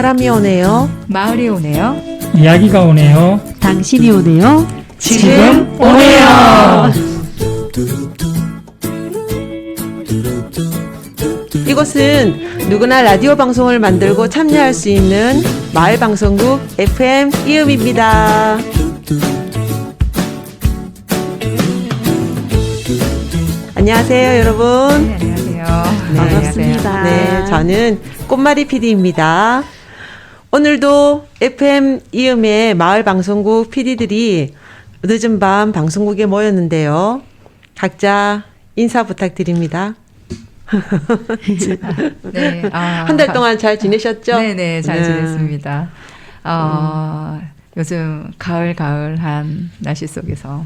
사람이 오네요. 마을이 오네요. 이야기가 오네요. 당신이 오네요. 지금 오네요. 이곳은 누구나 라디오 방송을 만들고 참여할 수 있는 마을 방송국 FM 이음입니다. 안녕하세요, 여러분. 네, 안녕하세요. 네, 반갑습니다. 네, 저는 꽃마리 PD입니다. 오늘도 FM 이음의 마을 방송국 PD들이 늦은 밤 방송국에 모였는데요. 각자 인사 부탁드립니다. 네, 한 달 동안 잘 지내셨죠? 네네, 잘 지냈습니다. 요즘 가을한 날씨 속에서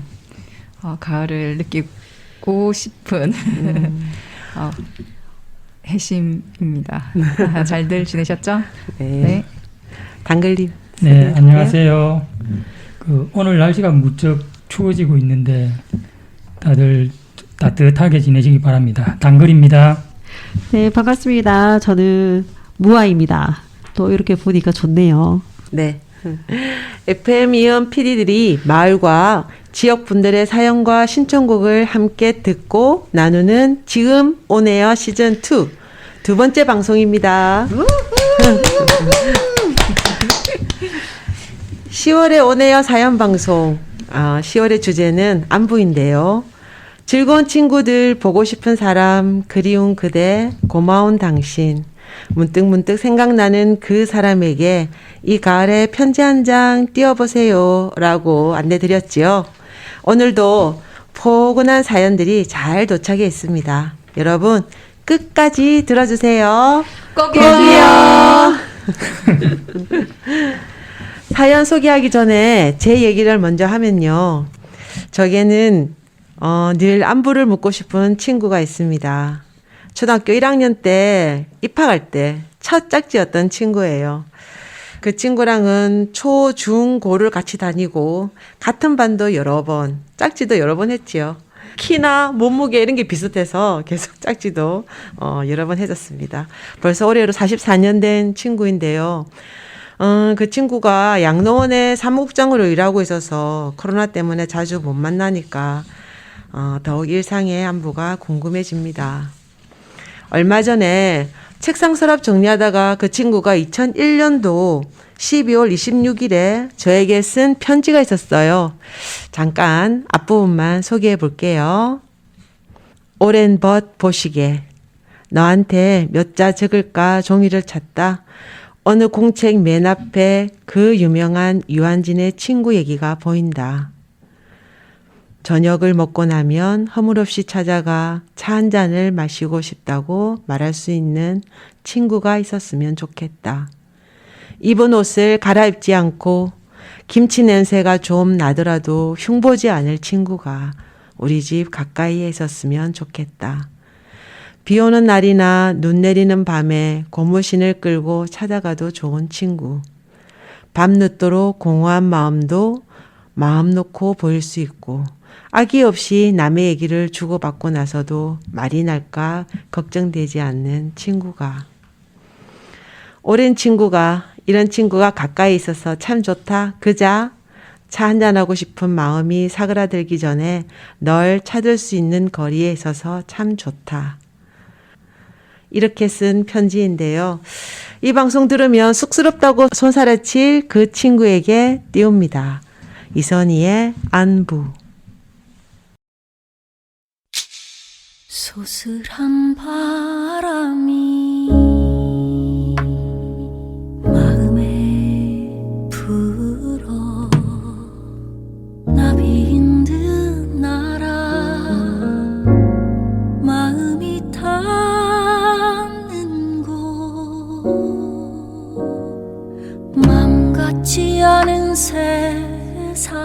가을을 느끼고 싶은 해심입니다. 잘들 지내셨죠? 네. 당글님. 네, 안녕하세요. 오늘 날씨가 무척 추워지고 있는데 다들 따뜻하게 지내시기 바랍니다. 당글입니다. 네, 반갑습니다. 저는 무아입니다. 또 이렇게 보니까 좋네요. 네. FM 이음 PD들이 마을과 지역 분들의 사연과 신청곡을 함께 듣고 나누는 지금 오네요 시즌 2 두 번째 방송입니다. 10월에 오네요 사연 방송. 10월의 주제는 안부인데요. 즐거운 친구들, 보고 싶은 사람, 그리운 그대, 고마운 당신. 문득문득 생각나는 그 사람에게 이 가을에 편지 한 장 띄워보세요 라고 안내드렸지요. 오늘도 포근한 사연들이 잘 도착해 있습니다. 여러분 끝까지 들어주세요. 꼭이요. 사연 소개하기 전에 제 얘기를 먼저 하면요. 저에게는 늘 안부를 묻고 싶은 친구가 있습니다. 초등학교 1학년 때 입학할 때 첫 짝지였던 친구예요. 그 친구랑은 초, 중, 고를 같이 다니고 같은 반도 여러 번, 짝지도 여러 번 했지요. 키나 몸무게 이런 게 비슷해서 계속 짝지도 여러 번 해줬습니다. 벌써 올해로 44년 된 친구인데요. 그 친구가 양로원의 사무국장으로 일하고 있어서 코로나 때문에 자주 못 만나니까 더욱 일상의 안부가 궁금해집니다. 얼마 전에 책상 서랍 정리하다가 그 친구가 2001년도 12월 26일에 저에게 쓴 편지가 있었어요. 잠깐 앞부분만 소개해 볼게요. 오랜 벗 보시게 너한테 몇 자 적을까 종이를 찾다 어느 공책 맨 앞에 그 유명한 유한진의 친구 얘기가 보인다. 저녁을 먹고 나면 허물없이 찾아가 차 한 잔을 마시고 싶다고 말할 수 있는 친구가 있었으면 좋겠다. 입은 옷을 갈아입지 않고 김치 냄새가 좀 나더라도 흉보지 않을 친구가 우리 집 가까이에 있었으면 좋겠다. 비 오는 날이나 눈 내리는 밤에 고무신을 끌고 찾아가도 좋은 친구. 밤늦도록 공허한 마음도 마음 놓고 보일 수 있고 악의 없이 남의 얘기를 주고받고 나서도 말이 날까 걱정되지 않는 친구가. 오랜 친구가 이런 친구가 가까이 있어서 참 좋다. 그자 차 한잔하고 싶은 마음이 사그라들기 전에 널 찾을 수 있는 거리에 있어서 참 좋다. 이렇게 쓴 편지인데요. 이 방송 들으면 쑥스럽다고 손살아칠 그 친구에게 띄웁니다. 이선희의 안부. 소슬한 바람이 마음에 불어 나비인 듯 날아 마음이 닿는 곳 맘 같지 않은 세상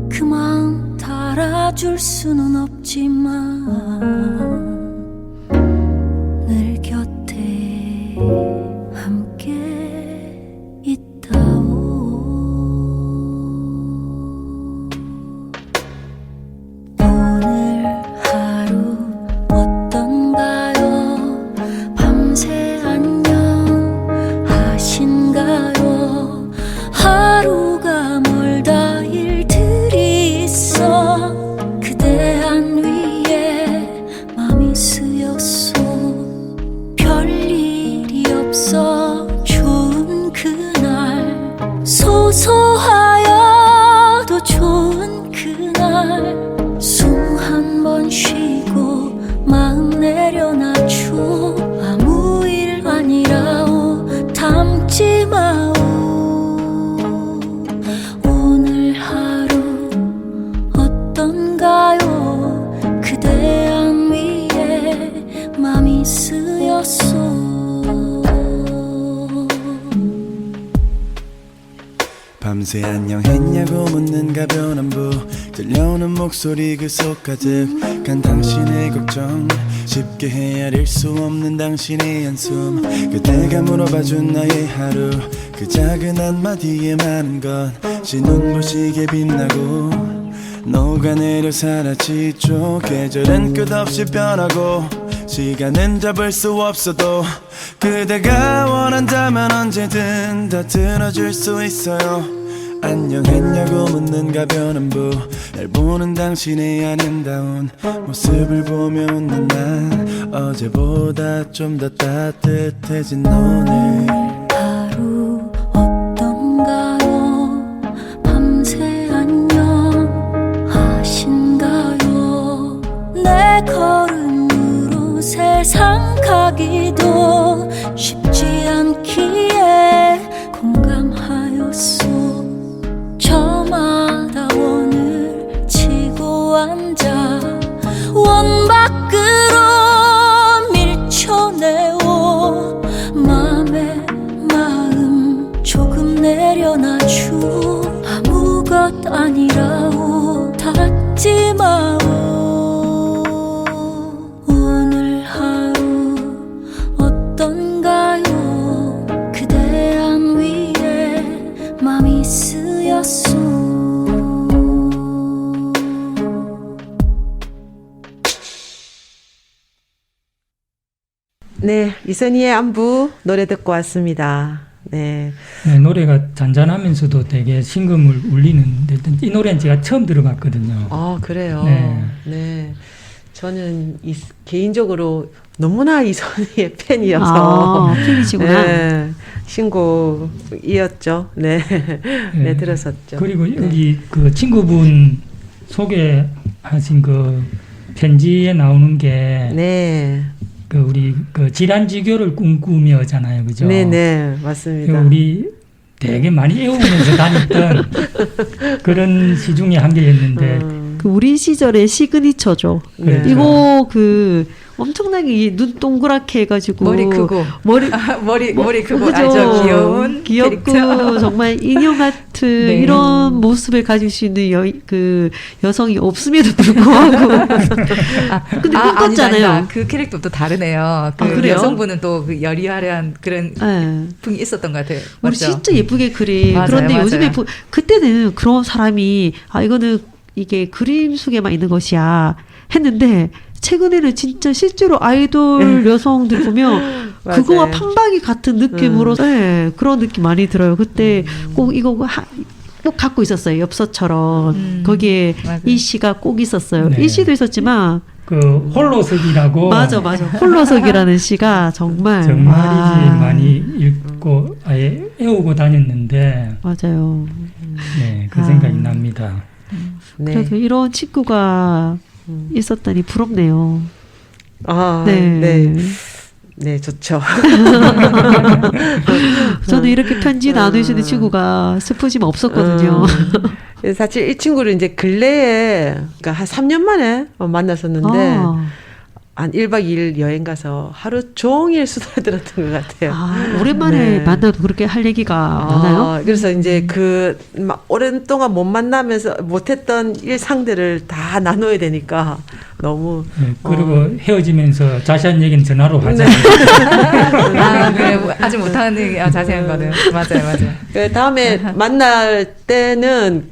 그만 달아줄 수는 없지만 늘 곁에 함께 있다오. 오늘 하루 어떤가요? 밤새 안녕 밤새 안녕했냐고 묻는 가벼운 안부 들려오는 목소리 그 속 가득한 당신의 걱정 쉽게 헤아릴 수 없는 당신의 한숨 그대가 물어봐준 나의 하루 그 작은 한마디에 많은 것이 눈부시게 빛나고 녹아내려 사라지죠 계절은 끝없이 변하고 시간은 잡을 수 없어도 그대가 원한다면 언제든 다 들어줄 수 있어요 안녕했냐고 묻는 가벼운 안부 날 보는 당신의 아름다운 모습을 보며 웃는 난 어제보다 좀 더 따뜻해진 오늘 하루 어떤가요 밤새 안녕하신가요 내 걸음으로 세상 가기도 쉽지 않기에 공감하였소 저마다 원을 치고 앉아 원 밖으로 밀쳐내오 맘에 마음 조금 내려놔주 아무것 아니라오 닫지 마오 오늘 하루 어떤가요 그대 안 위에 맘이 쓰였소 네, 이선희의 안부 노래 듣고 왔습니다. 네. 네, 노래가 잔잔하면서도 되게 심금을 울리는데 이 노래는 제가 처음 들어봤거든요. 아, 그래요. 네. 네. 저는 개인적으로 너무나 이선희의 팬이어서. 아, 팬이시구나. 네. 신곡이었죠. 네. 네, 들었었죠. 그리고 네. 여기 그 친구분 소개하신 그 편지에 나오는 게 네. 그 우리 그 질환지교를 꿈꾸며잖아요, 그죠? 네네, 맞습니다. 우리 되게 많이 애우면서 다녔던 그런 시 중에 한 개였는데 그 우리 시절의 시그니처죠. 네. 이거 그 엄청나게 눈 동그랗게 해가지고 머리 크고 머리 머리 크고 그죠? 아주 귀여운 귀엽고 캐릭터. 정말 인형 같은 네. 이런 모습을 가질 수 있는 그 여성이 없음에도 불구하고 근데 꿈꿨잖아요. 아니다. 그 캐릭터도 다르네요. 그 아, 그래요? 여성분은 또 그 여리화려한 그런 네. 풍이 있었던 것 같아요. 우리 맞죠? 진짜 예쁘게 그림. 맞아요, 그런데 맞아요. 요즘에 그때는 그런 사람이 이거는 이게 그림 속에만 있는 것이야 했는데 최근에는 진짜 실제로 아이돌 여성들 보면 맞아요. 그거와 판박이 같은 느낌으로 네, 그런 느낌 많이 들어요. 그때 꼭 이거 꼭 갖고 있었어요. 엽서처럼 거기에 맞아요. 이 시가 꼭 있었어요. 네. 이 시도 있었지만 그 홀로석이라고 맞아 홀로석이라는 시가 정말 정말이지 많이 읽고 아예 애우고 다녔는데 맞아요. 네, 그 생각이 납니다. 네. 그래도 이런 친구가 있었다니 부럽네요. 아, 네. 네. 네, 좋죠. 저는 이렇게 편지 나누시는 친구가 슬프지만 없었거든요. 사실 이 친구를 이제 근래에, 그러니까 한 3년 만에 만났었는데, 한 1박 2일 여행 가서 하루 종일 수다를 들었던 것 같아요. 오랜만에 네. 만나도 그렇게 할 얘기가 많아요? 그래서 이제 막 오랫동안 못 만나면서 못했던 일상들을 다 나눠야 되니까 너무. 네, 그리고 헤어지면서 자세한 얘기는 전화로 하자. 그래, 아직 못하는 얘기, 자세한 거는. 맞아요. 그 다음에 만날 때는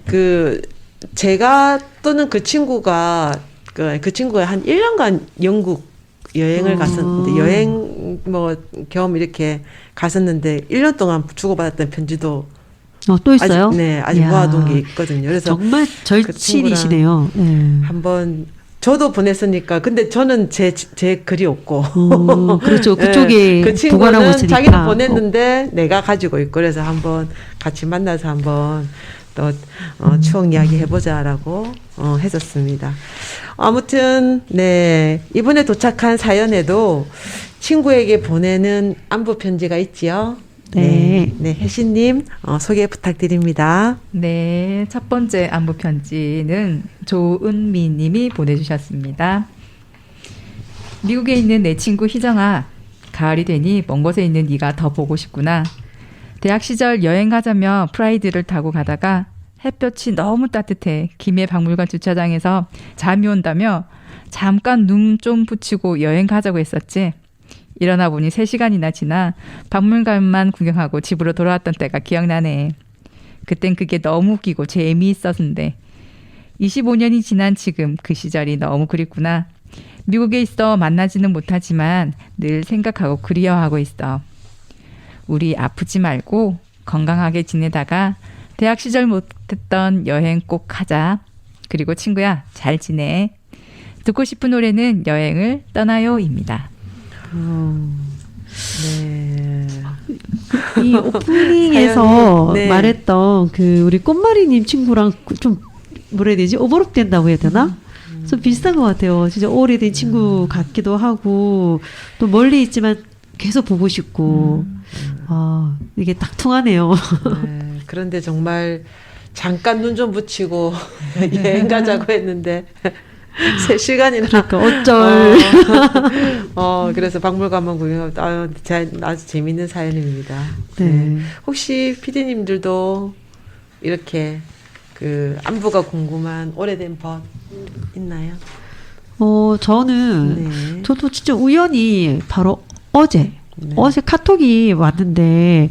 제가 또는 그 친구가 그 친구가 한 1년간 영국 여행을 갔었는데 여행 겸 이렇게 갔었는데 1년 동안 주고받았던 편지도 또 있어요? 아직 이야, 모아둔 게 있거든요. 그래서 정말 절친이시네요. 네. 한번 저도 보냈으니까 근데 저는 제 글이 없고 그렇죠. 그쪽에 그 보관하고 친구는 있으니까. 자기는 보냈는데 내가 가지고 있고 그래서 한번 같이 만나서 한번 또 추억 이야기 해보자라고 해줬습니다. 아무튼 네 이번에 도착한 사연에도 친구에게 보내는 안부 편지가 있지요. 네. 네, 혜신님 소개 부탁드립니다. 네, 첫 번째 안부 편지는 조은미 님이 보내주셨습니다. 미국에 있는 내 친구 희정아, 가을이 되니 먼 곳에 있는 네가 더 보고 싶구나. 대학 시절 여행 가자며 프라이드를 타고 가다가 햇볕이 너무 따뜻해 김해 박물관 주차장에서 잠이 온다며 잠깐 눈 좀 붙이고 여행 가자고 했었지. 일어나 보니 3시간이나 지나 박물관만 구경하고 집으로 돌아왔던 때가 기억나네. 그땐 그게 너무 웃기고 재미있었는데 25년이 지난 지금 그 시절이 너무 그립구나. 미국에 있어 만나지는 못하지만 늘 생각하고 그리워하고 있어. 우리 아프지 말고 건강하게 지내다가 대학 시절 못했던 여행 꼭 가자. 그리고 친구야, 잘 지내. 듣고 싶은 노래는 여행을 떠나요입니다. 네. 이 오프닝에서 사연이, 네. 말했던 그 우리 꽃마리님 친구랑 좀 뭐라 해야 되지? 오버랩 된다고 해야 되나? 좀 비슷한 것 같아요. 진짜 오래된 친구 같기도 하고 또 멀리 있지만 계속 보고 싶고 아 이게 딱 통하네요. 네. 그런데 정말 잠깐 눈 좀 붙이고 여행 가자고 했는데 3시간이나 그러니까 어쩔. 그래서 박물관만 구경하고 아주 재밌는 사연입니다. 네. 혹시 PD님들도 이렇게 그 안부가 궁금한 오래된 벗 있나요? 저는 네. 저도 진짜 우연히 바로 어제 네. 카톡이 왔는데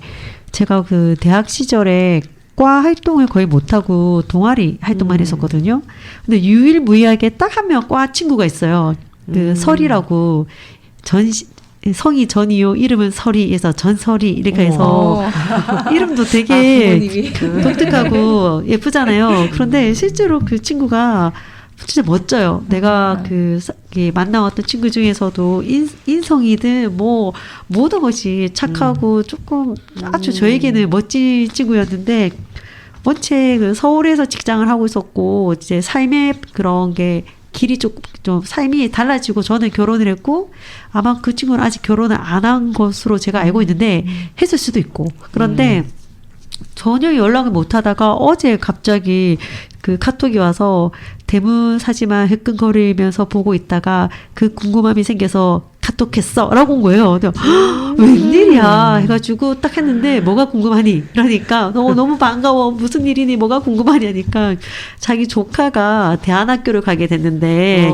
제가 그 대학 시절에 과 활동을 거의 못하고 동아리 활동만 했었거든요. 근데 유일무이하게 딱 한 명 과 친구가 있어요. 그 설이라고 성이 전이요 이름은 설이에서 전설이 이렇게 해서 이름도 되게 독특하고 예쁘잖아요. 그런데 실제로 그 친구가 진짜 멋져요. 내가 만나왔던 친구 중에서도 인성이든 뭐 모든 것이 착하고 조금 아주 저에게는 멋진 친구였는데 원체 그 서울에서 직장을 하고 있었고 이제 삶의 그런 게 길이 좀 삶이 달라지고 저는 결혼을 했고 아마 그 친구는 아직 결혼을 안 한 것으로 제가 알고 있는데 했을 수도 있고 그런데 전혀 연락을 못 하다가 어제 갑자기 그 카톡이 와서 대문 사지만 해끈거리면서 보고 있다가 그 궁금함이 생겨서 카톡했어 라고 온 거예요. 웬일이야 해가지고 딱 했는데 뭐가 궁금하니? 그러니까 너무 반가워 무슨 일이니 뭐가 궁금하니 하니까 자기 조카가 대안학교를 가게 됐는데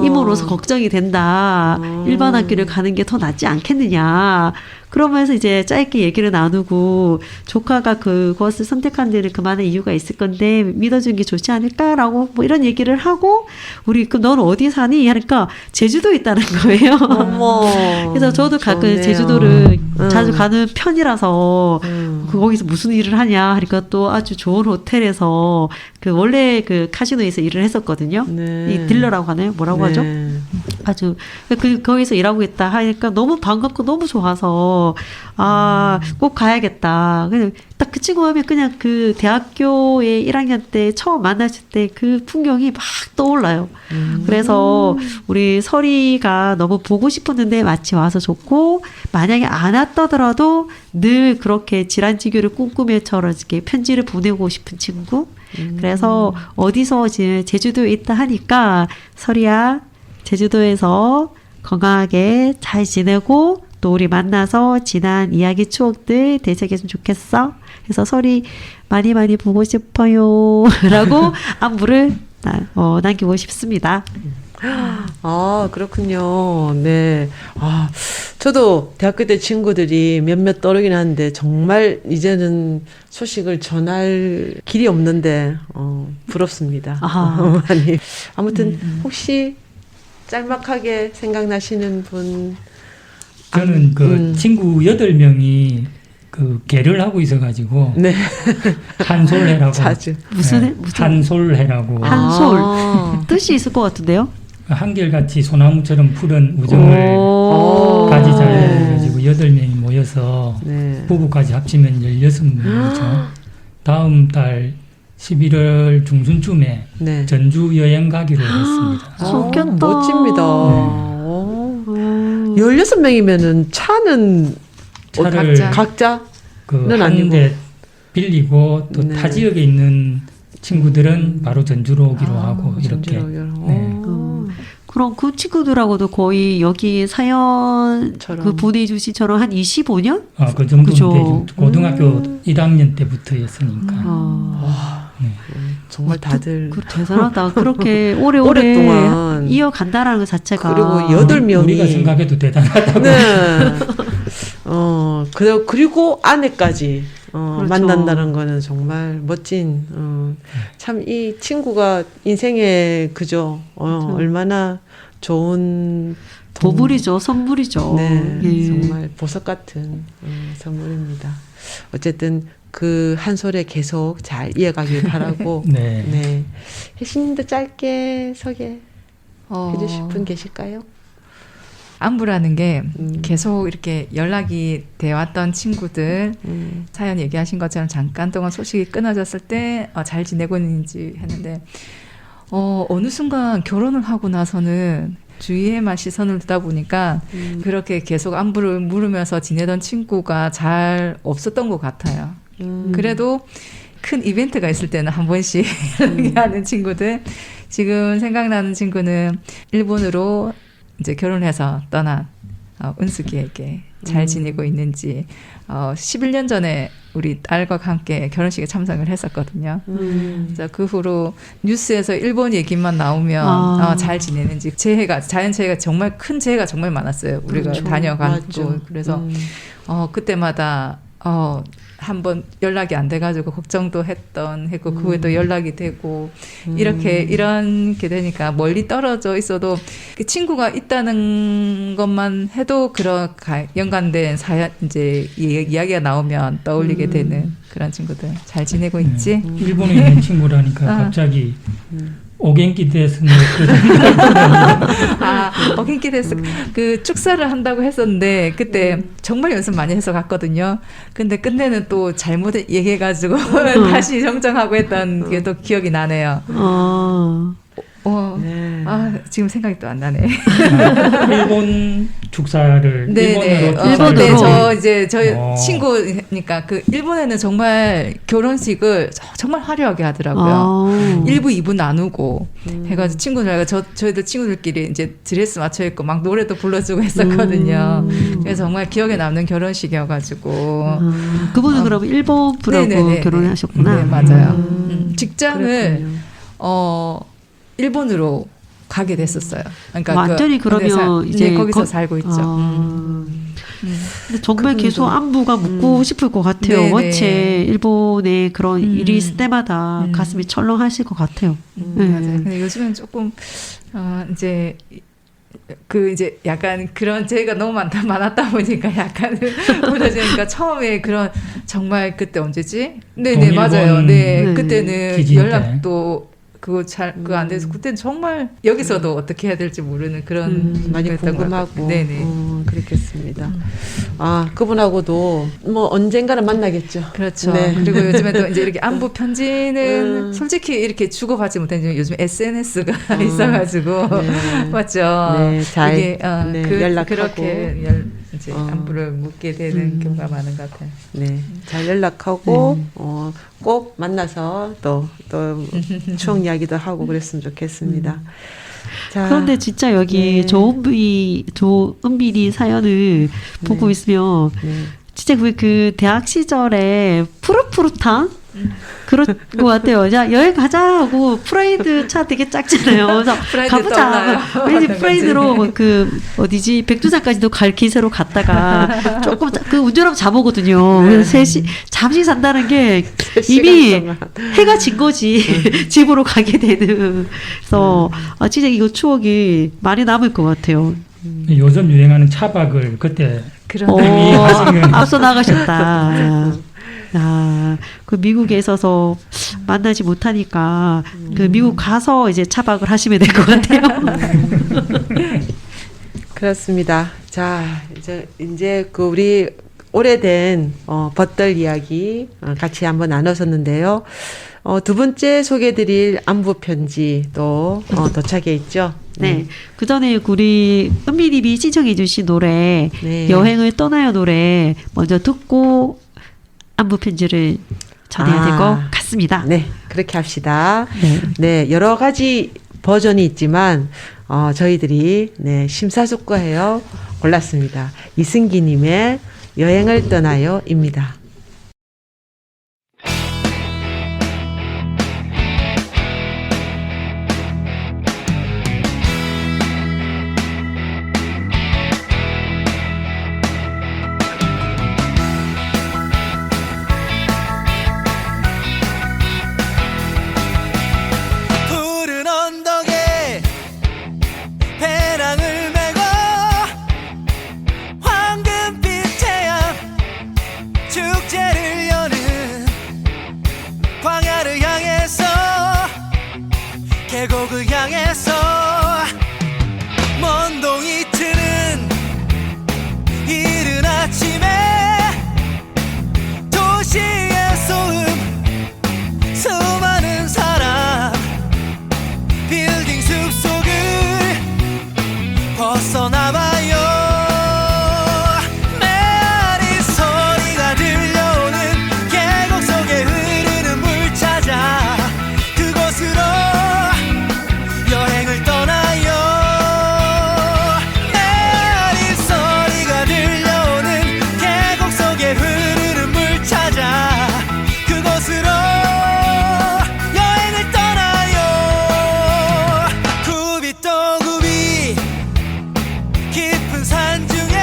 이모로서 걱정이 된다. 일반 학교를 가는 게 더 낫지 않겠느냐. 그러면서 이제 짧게 얘기를 나누고 조카가 그것을 선택한 데는 그만한 이유가 있을 건데 믿어주는 게 좋지 않을까라고 뭐 이런 얘기를 하고 우리 그럼 넌 어디 사니? 하니까 제주도에 있다는 거예요. 어머. 그래서 저도 가끔 좋네요. 제주도를 자주 가는 편이라서 거기서 무슨 일을 하냐 하니까 또 아주 좋은 호텔에서 그 원래 그 카지노에서 일을 했었거든요. 네. 이 딜러라고 하나요? 뭐라고 하죠? 아주 거기서 일하고 있다 하니까 너무 반갑고 너무 좋아서 꼭 가야겠다. 그냥 딱 그 친구 하면 그냥 그 대학교에 1학년 때 처음 만났을 때 그 풍경이 막 떠올라요. 그래서 우리 설이가 너무 보고 싶었는데 마치 와서 좋고 만약에 안 왔더라도 늘 그렇게 질환지교를 꿈꾸며처럼 이렇게 편지를 보내고 싶은 친구. 그래서 어디서 지금 제주도에 있다 하니까 설이야 제주도에서 건강하게 잘 지내고 또 우리 만나서 지난 이야기 추억들 되새겼으면 좋겠어. 그래서 설이 많이 보고 싶어요. 라고 안부를 남기고 싶습니다. 그렇군요. 네. 저도 대학교 때 친구들이 몇몇 떠오르긴 하는데 정말 이제는 소식을 전할 길이 없는데 부럽습니다. 많이. 아무튼 혹시 짤막하게 생각나시는 분? 저는 그 친구 8명이 그 개를 하고 있어가지고 네. 한솔해라고 자주. 무슨 한솔해라고 한솔 뜻이 있을 것 같은데요? 한결같이 소나무처럼 푸른 우정을 가지자 해가지고 8명이 모여서 네. 부부까지 합치면 16명이죠. 다음 달 11월 중순쯤에 네. 전주 여행 가기로 했습니다. 좋겠다. 멋집니다. 16명이면은 차는 차를 각자? 그 아니고. 한 대 빌리고 또 네. 타 지역에 있는 친구들은 바로 전주로 오기로 하고 이렇게. 전주로 오기로. 네. 그럼 그 친구들하고도 거의 여기 사연 처럼. 그 보내주시처럼 한 25년? 그 정도는 그죠. 되죠. 고등학교 1학년 때부터였으니까. 정말 다들 그 대단하다. 그렇게 오래오래 오랫동안. 이어간다라는 것 자체가. 그리고 8명이 우리가 생각해도 대단하다고. 네. 그리고 아내까지 그렇죠. 만난다는 거는 정말 멋진 참 이 친구가 인생에 그죠. 그렇죠. 얼마나 좋은 보물이죠. 선물이죠. 네, 예. 정말 보석 같은 선물입니다. 어쨌든 그 한 소리 계속 잘 이어가길 바라고. 네. 네. 혜신님도 짧게 소개해 주실 분 계실까요? 안부라는 게 음. 계속 이렇게 연락이 돼 왔던 친구들 음. 사연 얘기하신 것처럼 잠깐 동안 소식이 끊어졌을 때 잘 지내고 있는지 했는데 어느 순간 결혼을 하고 나서는 주위에만 시선을 두다 보니까 그렇게 계속 안부를 물으면서 지내던 친구가 잘 없었던 것 같아요. 그래도 큰 이벤트가 있을 때는 한 번씩 연락하는 친구들. 지금 생각나는 친구는 일본으로 이제 결혼해서 떠난 은숙이에게 잘 지내고 있는지 11년 전에 우리 딸과 함께 결혼식에 참석을 했었거든요. 그래서 그 후로 뉴스에서 일본 얘기만 나오면 잘 지내는지 자연재해가 정말 큰 재해가 정말 많았어요. 우리가 그렇죠. 다녀가고 맞죠. 그래서 그때마다 한번 연락이 안 돼가지고 걱정도 했고 그 후에도 연락이 되고 이렇게 되니까 멀리 떨어져 있어도 그 친구가 있다는 것만 해도 그런 연관된 사연 이제 이야기가 나오면 떠올리게 되는 그런 친구들 잘 지내고 있지? 일본에 있는 친구라니까 갑자기 오겐키 데스 어긴키 데스 그 축사를 한다고 했었는데 그때 정말 연습 많이 해서 갔거든요. 근데 끝내는 또 잘못 얘기해가지고 다시 정정하고 했던 게 또 기억이 나네요. 네. 지금 생각이 또 안 나네. 일본 축사를 일본으로. 축사를 저희 친구니까 그 일본에는 정말 결혼식을 정말 화려하게 하더라고요. 1부, 2부 나누고 해가지고 친구들 저희들 친구들끼리 이제 드레스 맞춰 입고 막 노래도 불러주고 했었거든요. 그래서 정말 기억에 남는 결혼식이어가지고. 그분은 그럼 일본 분하고 결혼하셨구나. 네, 맞아요. 직장을 일본으로 가게 됐었어요. 그러니까 완전히 그러면 이제 거기서 살고 있죠. 근데 정말 계속 안부가 묻고 싶을 것 같아요. 네네. 원체 일본에 그런 일이 있을 때마다 가슴이 철렁하실 것 같아요. 맞아요. 근데 요즘은 조금 이제 약간 그런 재해가 너무 많았다 보니까 약간 무뎌지니까 처음에 그런 정말 그때 언제지? 네네 맞아요. 네 그때는 기지 연락도 그거 안 돼서 그때는 정말 여기서도 어떻게 해야 될지 모르는 그런 많이 그랬던 것 같아요. 궁금하고 네네. 그렇겠습니다. 그분하고도 뭐 언젠가는 만나겠죠. 그렇죠. 네. 그리고 요즘에 또 이제 이렇게 안부 편지는 솔직히 이렇게 주고받지 못하는 요즘 SNS가 있어가지고 맞죠. 네, 잘 이게 연락하고 그렇게 이제 안부를 묻게 되는 경우가 많은 것 같아요. 네, 잘 연락하고 꼭 만나서 또 추억 이야기도 하고 그랬으면 좋겠습니다. 자, 그런데 진짜 여기 조은빈이 사연을 보고 있으면 진짜 그 대학 시절에 푸릇푸릇한 그런 것 같아요. 자, 여행 가자 하고 프라이드 차 되게 작잖아요. 그래서 가보자. 왠지 프라이드로 어디지 백두산까지도 갈 기세로 갔다가 조금 그 운전하면 자보거든요. 그래서 잠시 산다는 게 이미 해가 진 거지. 집으로 가게 되는. 그래서 진짜 이거 추억이 많이 남을 것 같아요. 요즘 유행하는 차박을 그때 앞서 나가셨다. 그 미국에 있어서 만나지 못하니까 그 미국 가서 이제 차박을 하시면 될 것 같아요. 그렇습니다. 자, 이제 그 우리 오래된 벗들 이야기 같이 한번 나눴었는데요. 두 번째 소개해드릴 안부 편지 또 도착해 있죠. 네. 그 전에 우리 은미님이 신청해주신 노래 여행을 떠나요 노래 먼저 듣고 안부 편지를 전해야 될 것 같습니다. 네, 그렇게 합시다. 네, 여러 가지 버전이 있지만 저희들이 심사숙고해요 골랐습니다. 이승기님의 여행을 떠나요입니다. 푸른 언덕에 배낭을 메고 황금빛 태양 축제를 여는 광야를 향해서 계곡을 향해서 먼동이 트는 이른 아침에 도시의 소음 수많은 사람 빌딩 숲속을 벗어나봐요. 메아리 소리가 들려오는 계곡 속에 흐르는 물 찾아 그곳으로 여행을 떠나요. 메아리 소리가 들려오는 계곡 속에 흐르는 물 찾아 그곳으로 여행을 떠나요. 굽이 또 굽이 깊은 산 중에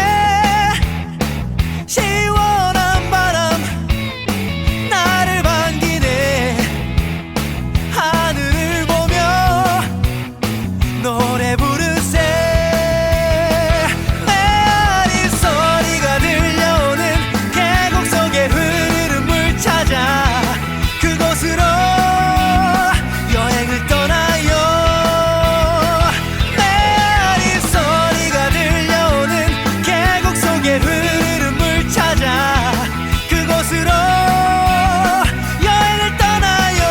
시원한 바람 나를 반기네. 하늘을 보며 노래 부르세. 메아리 소리가 들려오는 계곡 속에 흐르는 물 찾아 그곳으로 여행을 떠나요. 메아리 소리가 들려오는 계곡 속에 흐르는 물 찾아 그곳으로 여행을 떠나요.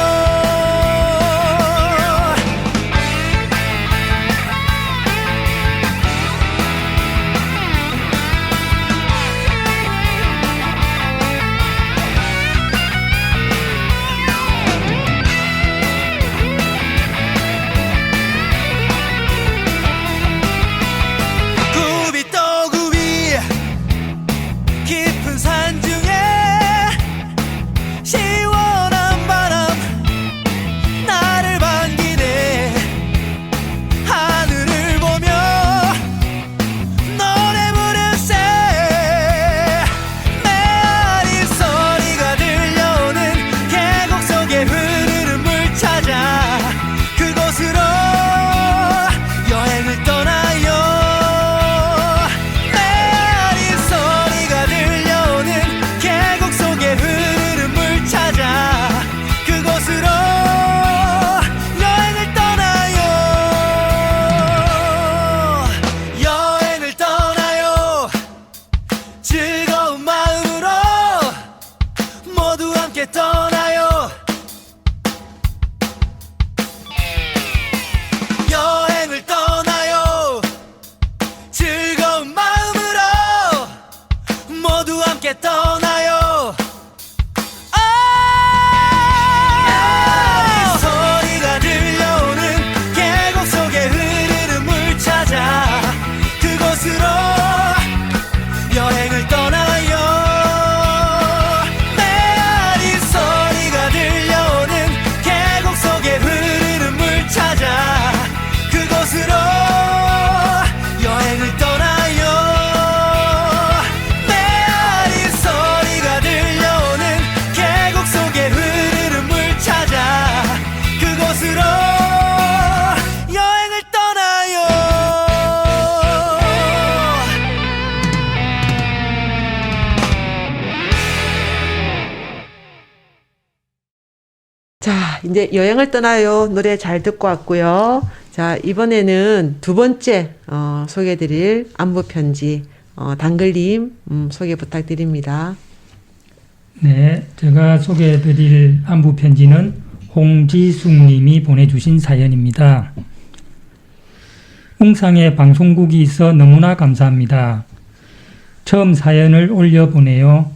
굽이 또 굽이 깊은 산 중에 시원한 바람 나를 반기네. 하늘을 보며 노래 부르세. 메아리 소리가 들려오는 계곡 속에 흐르는 물 찾아 그곳으로 여행을 떠나요. 메아리 소리가 들려오는 계곡 속에 흐르는 물 찾아 그곳으로 여행을 떠나요. 여행을 떠나요. 즐거운 마음으로 모두 함께 떠나요. 여행을 떠나요. 즐거운 마음으로 모두 함께 떠나요. 아! 소리가 들려오는 계곡 속에 흐르는 물 찾아 그곳으로 여행을 떠나요. 메아리 소리가 들려오는 계곡 속에 흐르는 물 찾아 그곳으로 여행을 떠나요. 메아리 소리가 들려오는 계곡 속에 흐르는 물 찾아 그곳으로 여행을 떠나요. 자, 이제 여행을 떠나요 노래 잘 듣고 왔고요. 자, 이번에는 두 번째 소개해드릴 안부 편지 당글님 소개 부탁드립니다. 네, 제가 소개해드릴 안부 편지는 홍지숙님이 보내주신 사연입니다. 웅상에 방송국이 있어 너무나 감사합니다. 처음 사연을 올려보내요.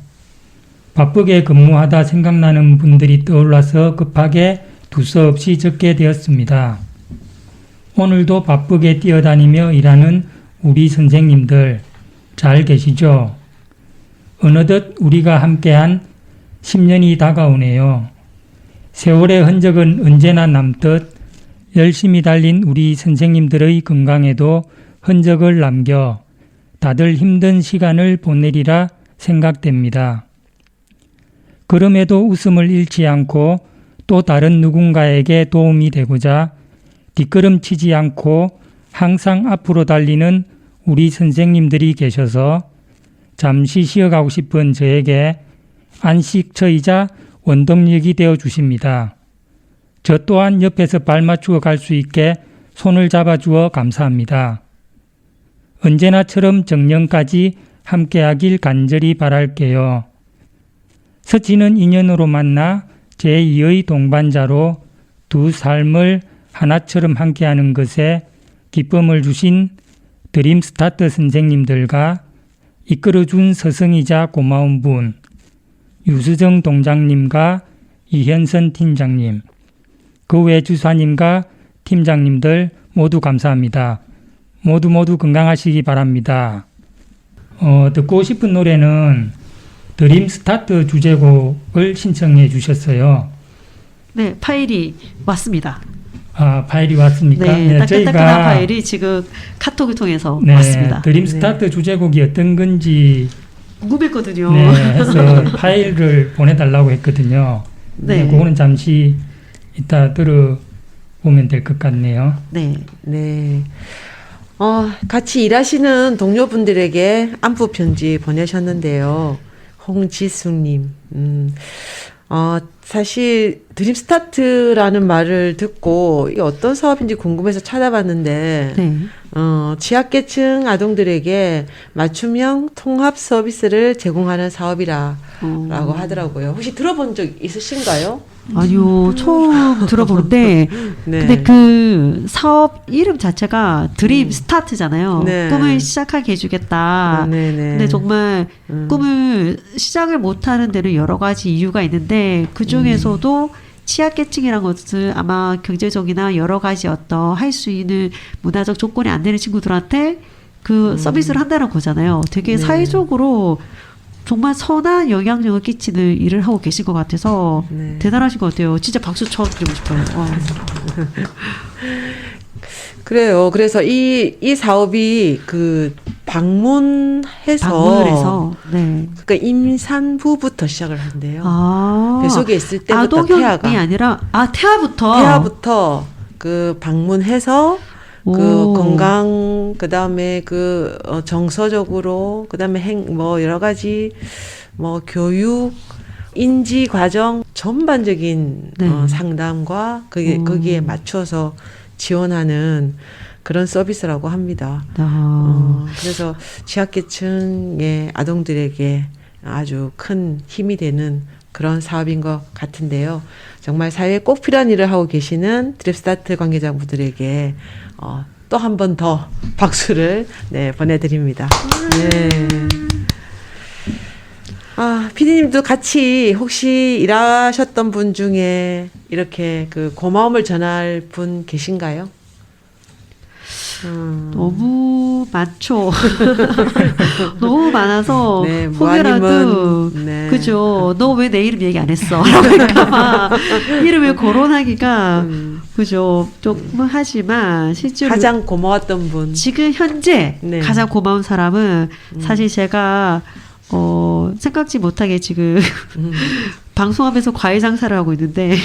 바쁘게 근무하다 생각나는 분들이 떠올라서 급하게 두서없이 적게 되었습니다. 오늘도 바쁘게 뛰어다니며 일하는 우리 선생님들 잘 계시죠? 어느덧 우리가 함께한 10년이 다가오네요. 세월의 흔적은 언제나 남듯 열심히 달린 우리 선생님들의 건강에도 흔적을 남겨 다들 힘든 시간을 보내리라 생각됩니다. 그럼에도 웃음을 잃지 않고 또 다른 누군가에게 도움이 되고자 뒷걸음치지 않고 항상 앞으로 달리는 우리 선생님들이 계셔서 잠시 쉬어가고 싶은 저에게 안식처이자 원동력이 되어 주십니다. 저 또한 옆에서 발 맞추어 갈 수 있게 손을 잡아주어 감사합니다. 언제나처럼 정년까지 함께하길 간절히 바랄게요. 서치는 인연으로 만나 제2의 동반자로 두 삶을 하나처럼 함께하는 것에 기쁨을 주신 드림스타트 선생님들과 이끌어준 스승이자 고마운 분 유수정 동장님과 이현선 팀장님, 그 외 주사님과 팀장님들 모두 감사합니다. 모두 건강하시기 바랍니다. 듣고 싶은 노래는 드림 스타트 주제곡을 신청해 주셨어요. 네, 파일이 왔습니다. 아, 파일이 왔습니까? 네, 따끈따끈한 파일이 지금 카톡을 통해서 왔습니다. 드림 스타트 주제곡이 어떤 건지 궁금했거든요. 네, 해서 파일을 보내달라고 했거든요. 네. 그거는 잠시 이따 들어보면 될 것 같네요. 네. 네. 같이 일하시는 동료분들에게 안부 편지 보내셨는데요. 홍지숙님. 사실 드림스타트라는 말을 듣고 이게 어떤 사업인지 궁금해서 찾아봤는데 네. 취약계층 아동들에게 맞춤형 통합 서비스를 제공하는 사업이라고 하더라고요. 혹시 들어본 적 있으신가요? 아니요, 처음 들어보는데, 네. 근데 그 사업 이름 자체가 드림 스타트잖아요. 네. 꿈을 시작하게 해주겠다. 네, 네. 근데 정말 꿈을 시작을 못하는 데는 여러 가지 이유가 있는데, 그 중에서도 취약계층이란 것은 아마 경제적이나 여러 가지 어떤 할 수 있는 문화적 조건이 안 되는 친구들한테 그 서비스를 한다는 거잖아요. 되게 네. 사회적으로 정말 선한 영향력을 끼치는 일을 하고 계신 것 같아서 네. 대단하신 것 같아요. 진짜 박수 쳐드리고 싶어요. 그래요. 그래서 이 사업이 그 방문해서 네. 그러니까 임산부부터 시작을 한대요. 아, 뱃속에 있을 때부터 아동형이 태아가 아니라 태아부터 태아부터 그 방문해서 그 오. 건강 그다음에 그 정서적으로 그다음에 뭐 여러 가지 뭐 교육 인지 과정 전반적인 네. 상담과 거기에 맞춰서 지원하는 그런 서비스라고 합니다. 그래서 취약계층의 아동들에게 아주 큰 힘이 되는 그런 사업인 것 같은데요. 정말 사회에 꼭 필요한 일을 하고 계시는 드림스타트 관계자분들에게 또 한 번 더 박수를 보내드립니다. 네. 피디님도 같이 혹시 일하셨던 분 중에 이렇게 그 고마움을 전할 분 계신가요? 너무 많죠. 너무 많아서 네, 혹여라도 무아님은, 네. 그죠. 너 왜 내 이름 얘기 안 했어? 할까봐 이름을 거론하기가 그죠. 조금 하지만 실제로 가장 고마웠던 분. 지금 현재 네. 가장 고마운 사람은 사실 제가 생각지 못하게 지금 방송하면서 과일 장사를 하고 있는데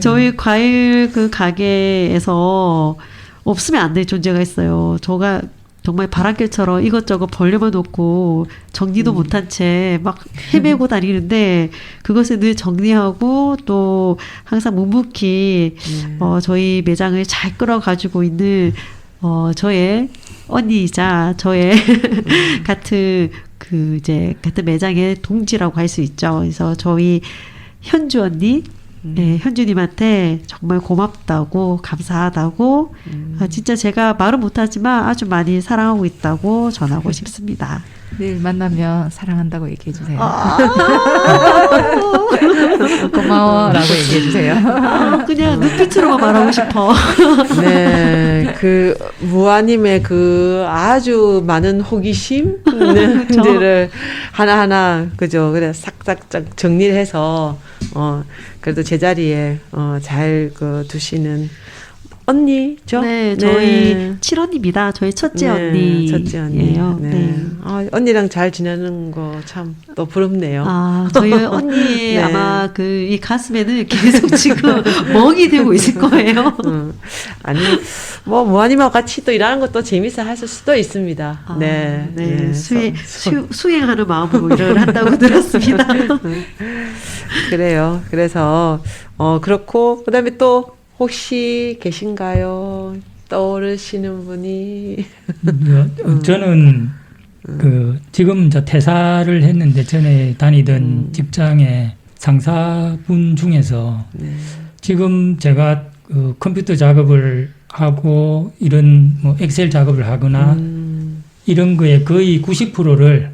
저희 과일 그 가게에서 없으면 안 될 존재가 있어요. 저가 정말 바람길처럼 이것저것 벌려만 놓고 정리도 못한 채 막 헤매고 다니는데 그것을 늘 정리하고 또 항상 묵묵히 저희 매장을 잘 끌어가지고 있는 저의 언니이자 저의 같은 같은 매장의 동지라고 할 수 있죠. 그래서 저희 현주 언니 네, 현주님한테 정말 고맙다고 감사하다고 진짜 제가 말은 못하지만 아주 많이 사랑하고 있다고 전하고 싶습니다. 내일 만나면 사랑한다고 얘기해 주세요. 고마워라고 얘기해 주세요. 그냥 눈빛으로만 말하고 싶어. 네, 그 무아님의 그 아주 많은 호기심들을 하나하나 그죠, 그래 싹싹 정리를 해서 그래도 제자리에 잘 그 두시는 언니죠? 네, 저희 칠언니입니다. 저희 첫째 언니. 첫째 언니. 예요. 네. 네. 언니랑 잘 지내는 거 참 또 부럽네요. 저희 언니의 네. 아마 그 이 가슴에는 계속 지금 멍이 되고 있을 거예요. 아니, 뭐, 무아님하고 같이 또 일하는 것도 재밌어 하실 수도 있습니다. 네. 네. 수행하는 마음으로 일을 한다고 들었습니다. 그래요. 그래서, 그렇고, 그 다음에 또, 혹시 계신가요? 떠오르시는 분이? 저는 그 지금 저 퇴사를 했는데 전에 다니던 직장의 상사분 중에서 지금 제가 그 컴퓨터 작업을 하고 이런 뭐 엑셀 작업을 하거나 이런 거에 거의 90%를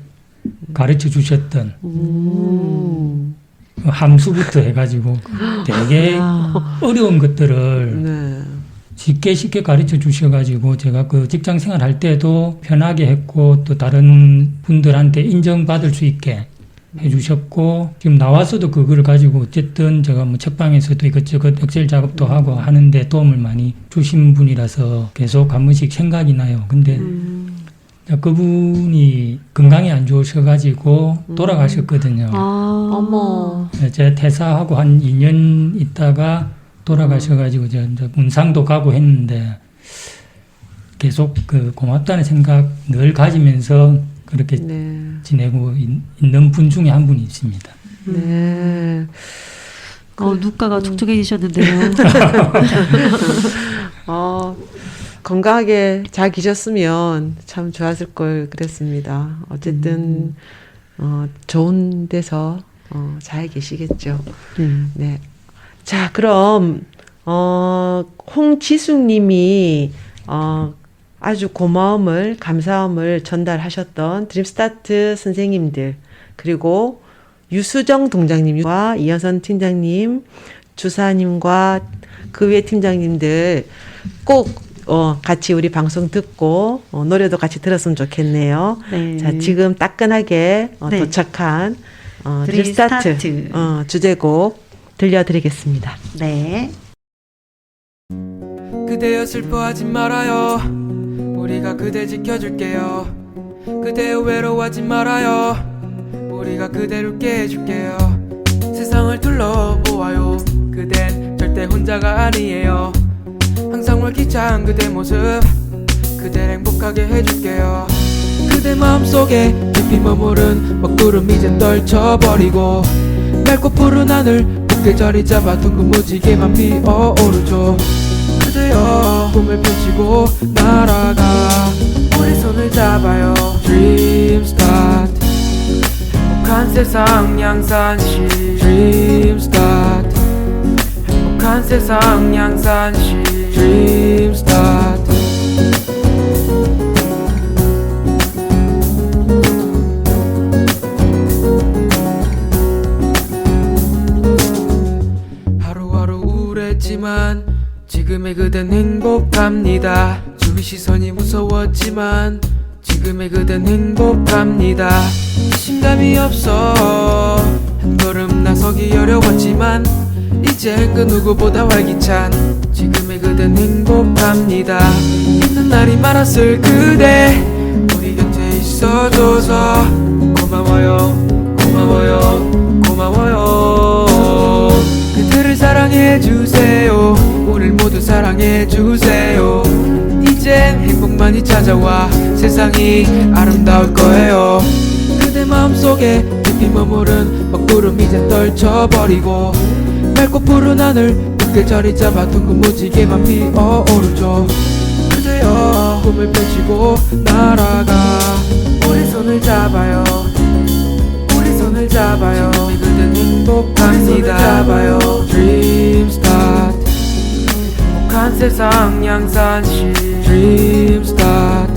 가르쳐 주셨던 함수부터 해가지고 되게 어려운 것들을 네. 쉽게 가르쳐 주셔가지고 제가 그 직장 생활할 때도 편하게 했고 또 다른 분들한테 인정받을 수 있게 해주셨고 지금 나와서도 그걸 가지고 어쨌든 제가 뭐 책방에서도 이것저것 엑셀 작업도 하고 하는데 도움을 많이 주신 분이라서 계속 한 번씩 생각이 나요. 근데 그분이 건강이 안 좋으셔가지고 돌아가셨거든요. 어머. 제가 퇴사하고 한 2년 있다가 돌아가셔가지고 제가 이제 문상도 가고 했는데 계속 그 고맙다는 생각 늘 가지면서 그렇게 네. 지내고 있는 분 중에 한 분이 있습니다. 네. 눈가가 촉촉해지셨는데요. 건강하게 잘 계셨으면 참 좋았을 걸 그랬습니다. 어쨌든, 좋은 데서, 잘 계시겠죠. 네. 자, 그럼, 홍지숙 님이, 아주 고마움을, 감사함을 전달하셨던 드림스타트 선생님들, 그리고 유수정 동장님과 이현선 팀장님, 주사님과 그 외 팀장님들 꼭 같이 우리 방송 듣고 노래도 같이 들었으면 좋겠네요. 네. 자, 지금 따끈하게 네. 도착한 드림스타트. 드림스타트 주제곡 들려드리겠습니다. 네. 그대여 슬퍼하지 말아요. 우리가 그대 지켜줄게요. 그대여 외로워하지 말아요. 우리가 그대를 깨해줄게요. 세상을 둘러보아요. 그댄 절대 혼자가 아니에요. 항상 활기찬 그대 모습 그댈 행복하게 해줄게요. 그대 마음속에 깊이 머무른 먹구름 이젠 떨쳐버리고 맑고 푸른 하늘 붉게 자리 잡아 둥근 무지개만 피어오르죠. 그대여 꿈을 펼치고 날아가 우리 손을 잡아요. Dream start 행복한 세상 양산시 Dream start 행복한 세상 양산시 Dream start 하루하루 우울했지만 지금의 그댄 행복합니다. 주위 시선이 무서웠지만 지금의 그댄 행복합니다. 자신감이 없어 한 걸음 나서기 어려웠지만 이젠 그 누구보다 활기찬 지금의 그댄 행복합니다. 힘든 날이 많았을 그대 우리 곁에 있어줘서 고마워요 고마워요 고마워요. 그들을 사랑해주세요. 우릴 모두 사랑해주세요. 이젠 행복만이 찾아와 세상이 아름다울 거예요. 그대 마음속에 깊이 머무른 먹구름 이제 떨쳐버리고 맑고 푸른 하늘 붉게 자리 잡아 둥근 무지개만 피어오르죠. 그대여 꿈을 펼치고 날아가 우리 손을 잡아요. 우리 손을 잡아요. 그댄 행복 행복합니다. 잡아요 Dream Start 행복한 세상 양산시 Dream Start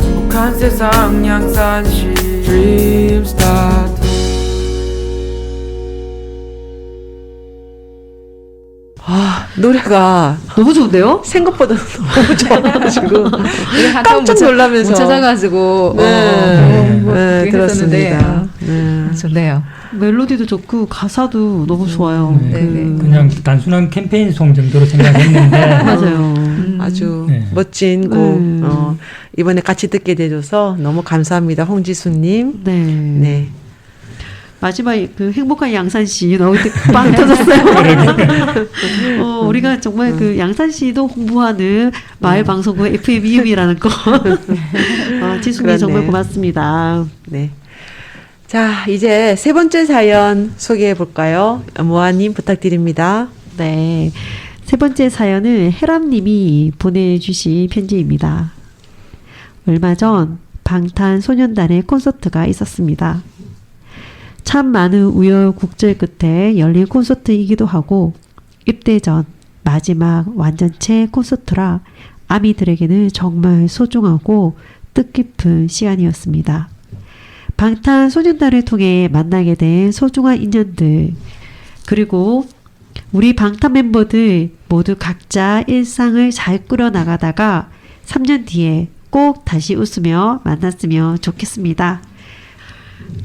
행복한 세상 양산시 Dream Start 아, 노래가 너무 좋은데요? 생각보다 너무 좋아가지고 우리 한참 깜짝 놀라면서 못 찾아가지고 네, 그렇게 들었습니다. 네. 좋네요. 멜로디도 좋고 가사도 너무 좋아요. 네. 네. 그냥 단순한 캠페인송 정도로 생각했는데 맞아요. 아주 네. 멋진 곡 이번에 같이 듣게 돼줘서 너무 감사합니다, 홍지수님. 네. 네. 마지막에 그 행복한 양산시 나올 때 빵 터졌어요. 우리가 정말 그 양산시도 홍보하는 마을 방송국 FM 이음이라는 거. 지수님 그렇네. 정말 고맙습니다. 네. 자, 이제 세 번째 사연 소개해 볼까요? 모아님 부탁드립니다. 네. 세 번째 사연은 혜람님이 보내주신 편지입니다. 얼마 전 방탄소년단의 콘서트가 있었습니다. 참 많은 우여곡절 끝에 열린 콘서트이기도 하고 입대 전 마지막 완전체 콘서트라 아미들에게는 정말 소중하고 뜻깊은 시간이었습니다. 방탄소년단을 통해 만나게 된 소중한 인연들 그리고 우리 방탄 멤버들 모두 각자 일상을 잘 꾸려나가다가 3년 뒤에 꼭 다시 웃으며 만났으면 좋겠습니다.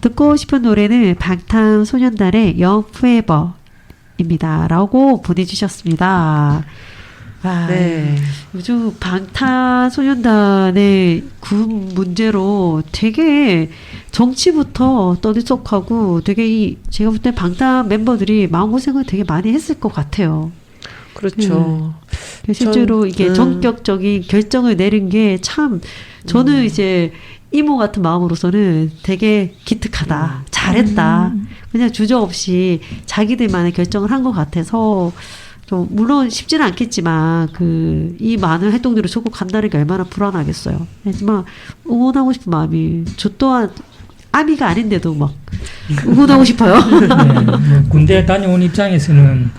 듣고 싶은 노래는 방탄소년단의 Young Forever입니다. 라고 보내주셨습니다. 아, 네. 요즘 방탄소년단의 군 문제로 되게 정치부터 떠들썩하고 되게 제가 볼 때 방탄 멤버들이 마음고생을 되게 많이 했을 것 같아요. 그렇죠. 실제로 이게 전격적인 결정을 내린 게 참 저는 이제 이모 같은 마음으로서는 되게 기특하다. 잘했다. 그냥 주저없이 자기들만의 결정을 한 것 같아서 좀 물론 쉽지는 않겠지만 이 많은 활동들을 쏟고 간다는 게 얼마나 불안하겠어요. 하지만 응원하고 싶은 마음이 저 또한 아미가 아닌데도 막 응원하고 싶어요. 네, 뭐 군대 다녀온 입장에서는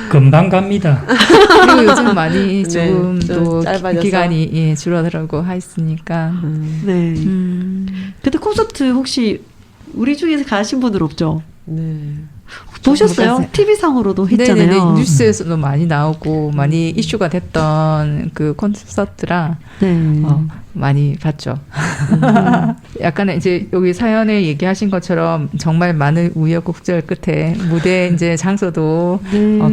금방 갑니다. 그리고 요즘 많이 조금 네, 또 짧아져서. 기간이 줄어들고 했으니까. 네. 근데 콘서트 혹시 우리 중에서 가신 분들 없죠? 네. 보셨어요? 봤어요. TV상으로도 했잖아요. 네네네. 뉴스에서도 많이 나오고 많이 이슈가 됐던 그 콘서트라 네. 많이 봤죠. 약간 이제 여기 사연에 얘기하신 것처럼 정말 많은 우여곡절 끝에 무대 이제 장소도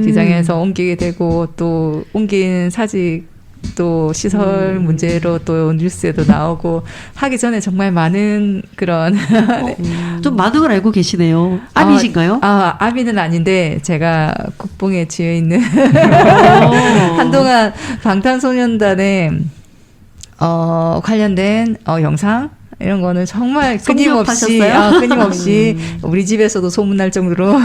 기장에서 옮기게 되고 또 옮긴 사직 또 시설 문제로 또 뉴스에도 나오고 하기 전에 정말 많은 그런 좀 많은 걸 알고 계시네요. 아미신가요? 아미는 아닌데 제가 국뽕에 지어 있는 한동안 방탄소년단에 관련된 영상 이런 거는 정말 끊임없이 우리 집에서도 소문날 정도로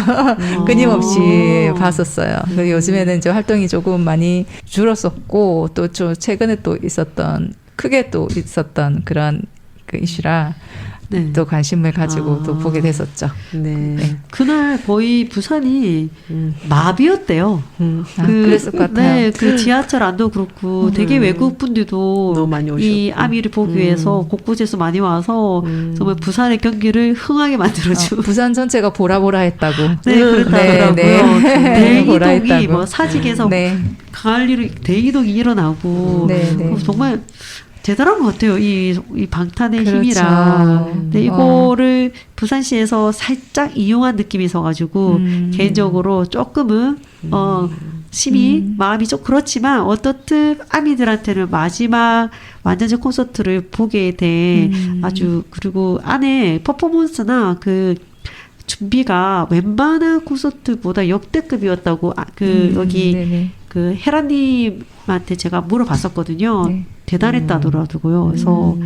끊임없이 봤었어요. 그래서 요즘에는 이제 활동이 조금 많이 줄었었고 또 좀 최근에 또 크게 또 있었던 그런 그 이슈라 네. 또 관심을 가지고 또 보게 됐었죠. 네. 그날 거의 부산이 마비였대요. 그랬을 것 같아요. 네, 그 지하철 안도 그렇고 되게 외국 분들도 너무 많이 이 오셨고. 아미를 보기 위해서 곳곳에서 많이 와서 정말 부산의 경기를 흥하게 만들어주고. 부산 전체가 보라보라 했다고. 네, 그렇더라고요. 대이동이 보라했다고. 뭐 사직에서 네. 가을리로 대이동이 일어나고 네. 정말 대단한 것 같아요. 이 방탄의 그렇죠. 힘이라. 근데 이거를 부산시에서 살짝 이용한 느낌이 있어가지고 개인적으로 조금은 심히 마음이 좀 그렇지만 어떻든 아미들한테는 마지막 완전체 콘서트를 보게 돼 아주 그리고 안에 퍼포먼스나 그 준비가 웬만한 콘서트보다 역대급이었다고 여기 네네. 그 헤라님한테 제가 물어봤었거든요. 네. 대단했다더라고요. 그래서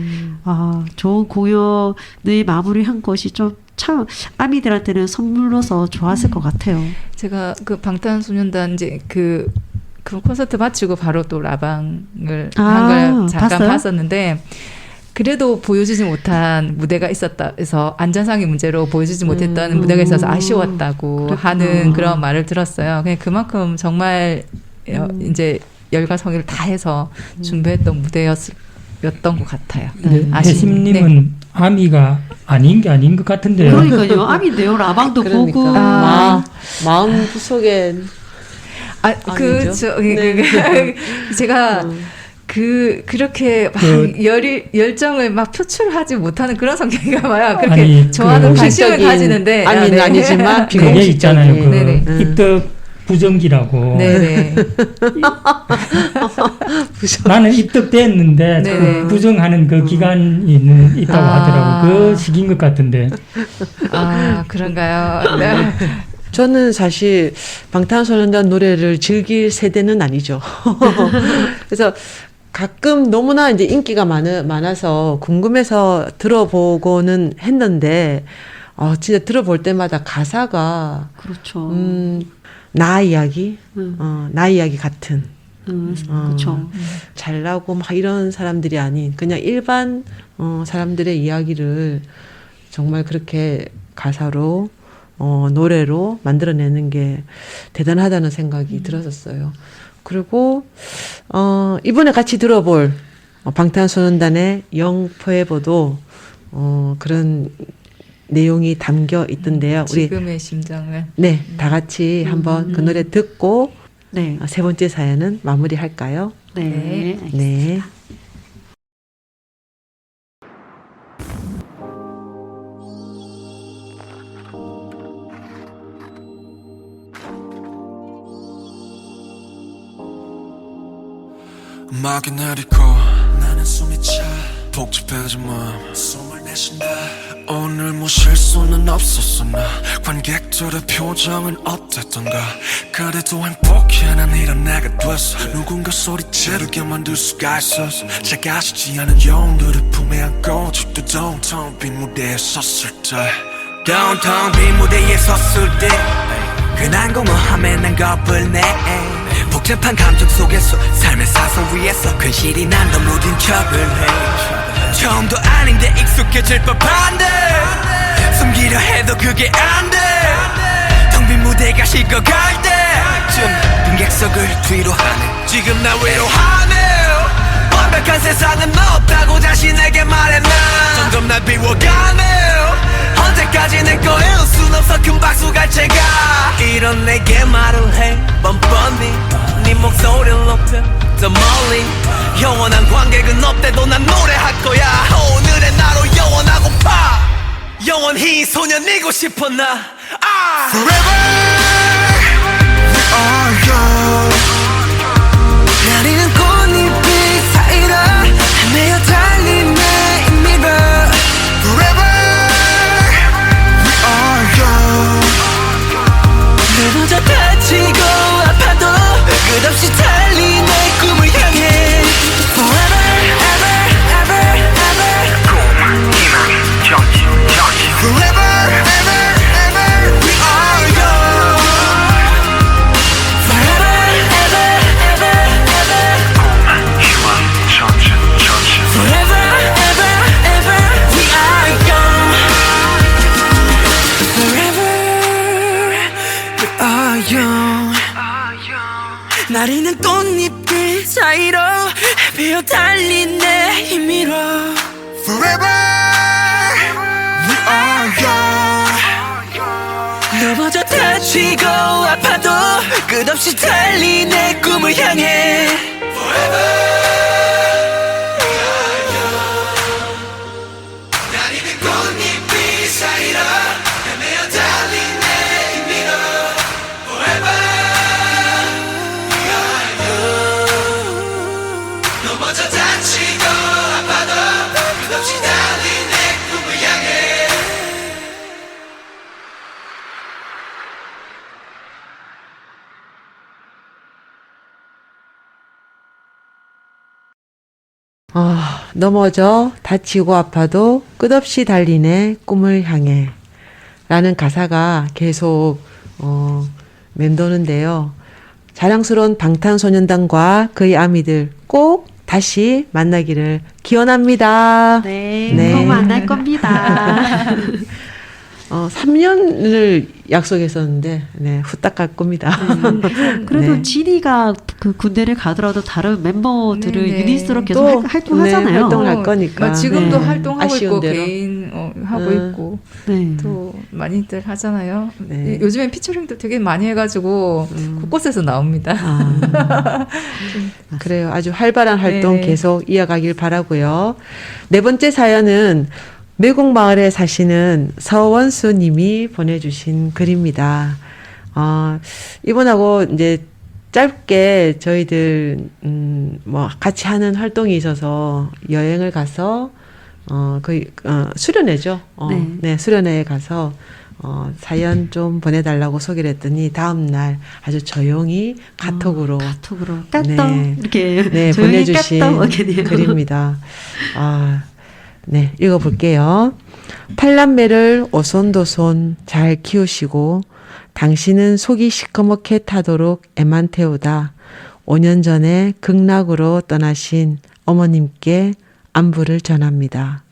좋은 공연을 마무리한 것이 좀 참 아미들한테는 선물로서 좋았을 것 같아요. 제가 그 방탄소년단 이제 그 콘서트 마치고 바로 또 라방을 한 걸 잠깐 봤어요? 봤었는데 그래도 보여주지 못한 무대가 있었다 해서 안전상의 문제로 보여주지 못했던 무대가 있어서 아쉬웠다고 그렇구나. 하는 그런 말을 들었어요. 그냥 그만큼 정말 이제 열과 성의를 다해서 준비했던 무대였던 것 같아요. 근데 아쉬운- 혜심님은 아미가 아닌 게 아닌 것 같은데요. 그러니까요. 암인데요. 라방도 그러니까 보고. 마음 속엔 아니죠. 제가 그렇게 막 열정을 막 표출하지 못하는 그런 성격인가 봐요. 그렇게 아니, 좋아하는 관심을 공식적인 가지는데 아미는 네. 아니지만 그게 비공식적인 있잖아요. 그 네네. 입덕 부정기라고. 네네. 나는 입덕됐는데 네네. 그 부정하는 그 기간이 있다고 아. 하더라고. 그 시기인 것 같은데. 아 그런가요? 네. 저는 사실 방탄소년단 노래를 즐길 세대는 아니죠. 그래서 가끔 너무나 이제 인기가 많아서 궁금해서 들어보고는 했는데, 진짜 들어볼 때마다 가사가, 그렇죠. 나 이야기, 음. 나 이야기 같은, 그렇죠. 잘나고 막 이런 사람들이 아닌, 그냥 일반, 사람들의 이야기를 정말 그렇게 가사로, 노래로 만들어내는 게 대단하다는 생각이 들었었어요. 그리고, 이번에 같이 들어볼 방탄소년단의 Young Forever도, 그런 내용이 담겨 있던데요. 우리, 지금의 심정을 네, 다 같이 한번 그 노래 듣고, 네. 세 번째 사연은 마무리할까요? 네. 네. 음악이 내리고 나는 숨이 차 복잡해진 마음 숨을 내쉰다 오늘 뭐 실수는 없었어 나 관객들의 표정은 어땠던가 그래도 행복해 난 이런 내가 됐어 누군가 소리 지르게 만들 수가 있었어 작아지지 않은 영웅들을 품에 안고 죽도 downtown 빈 무대에 섰을 때 downtown 빈 무대에 섰을 때 괜한 공허함에 난 겁을 내 복잡한 감정 속에서 삶의 사선 위에서 근실이 난 더 무딘 척을 해 처음도 아닌데 익숙해질 법한데 숨기려 해도 그게 안돼 텅 빈 무대가 식어갈 때쯤 빈객석을 뒤로 하네 지금 나 위로하네 완벽한 세상은 없다고 자신에게 말해 난 점점 날 비워가네 언제까지 내 거일 순 없어 큰 박수 갈채가 이런 내게 말을 해 뻔뻔히 네 목소리를 높여 더 멀리 영원한 관객은 없대도 난 노래할 거야 오늘의 나로 영원하고파 영원히 소년이고 싶어 나 Forever we are young 내리는 꽃잎이 사이로 헤매어 달리네 이 mirror Forever we are young 내보자 다치고 아파도 끝없이 달리 내 꿈을 향해 Forever ever ever ever 꿈 희망 정신 Forever ever ever we are young Forever ever ever ever 꿈 희망 정신 Forever ever ever we are young Forever we are young 나리는 꽃잎들 사이로 헤매어 달린 내 힘으로 Forever we are young 넘어져 다치고 아파도 끝없이 달린 내 꿈을 향해 Forever we are young 나리는 꽃잎들 사이로 헤매어 달린 내 힘으로 Forever 넘어져 다치고 아파도 끝없이 달린 내 꿈을 향해 넘어져 다치고 아파도 끝없이 달리네 꿈을 향해 라는 가사가 계속 맴도는데요. 자랑스러운 방탄소년단과 그의 아미들 꼭 다시 만나기를 기원합니다. 네, 네. 꼭 만날 겁니다. 3년을 약속했었는데, 네, 후딱 갈 겁니다. 그래도 네. 진이가 그 군대를 가더라도 다른 멤버들을 네, 네. 유닛으로 계속 또, 활동하잖아요. 네, 활동을 할 거니까. 지금도 네. 활동하고 아쉬운 있고 대로. 개인 하고 있고 네. 또 많이들 하잖아요. 네. 요즘엔 피처링도 되게 많이 해가지고 곳곳에서 나옵니다. 아, 그래요. 아주 활발한 활동 네네. 계속 이어가길 바라고요. 네 번째 사연은 매곡 마을에 사시는 서원수 님이 보내주신 글입니다. 이분하고 이제 짧게 저희들, 뭐, 같이 하는 활동이 있어서 여행을 가서, 수련회죠. 네. 수련회에 가서, 사연 좀 보내달라고 소개를 했더니 다음날 아주 조용히 카톡으로 카톡으로 까떡 네. 이렇게 네, 조용히 보내주신 까떡 이렇게 돼요. 글입니다. 네, 읽어볼게요. 팔남매를 오손도손 잘 키우시고 당신은 속이 시커멓게 타도록 애만 태우다 5년 전에 극락으로 떠나신 어머님께 안부를 전합니다.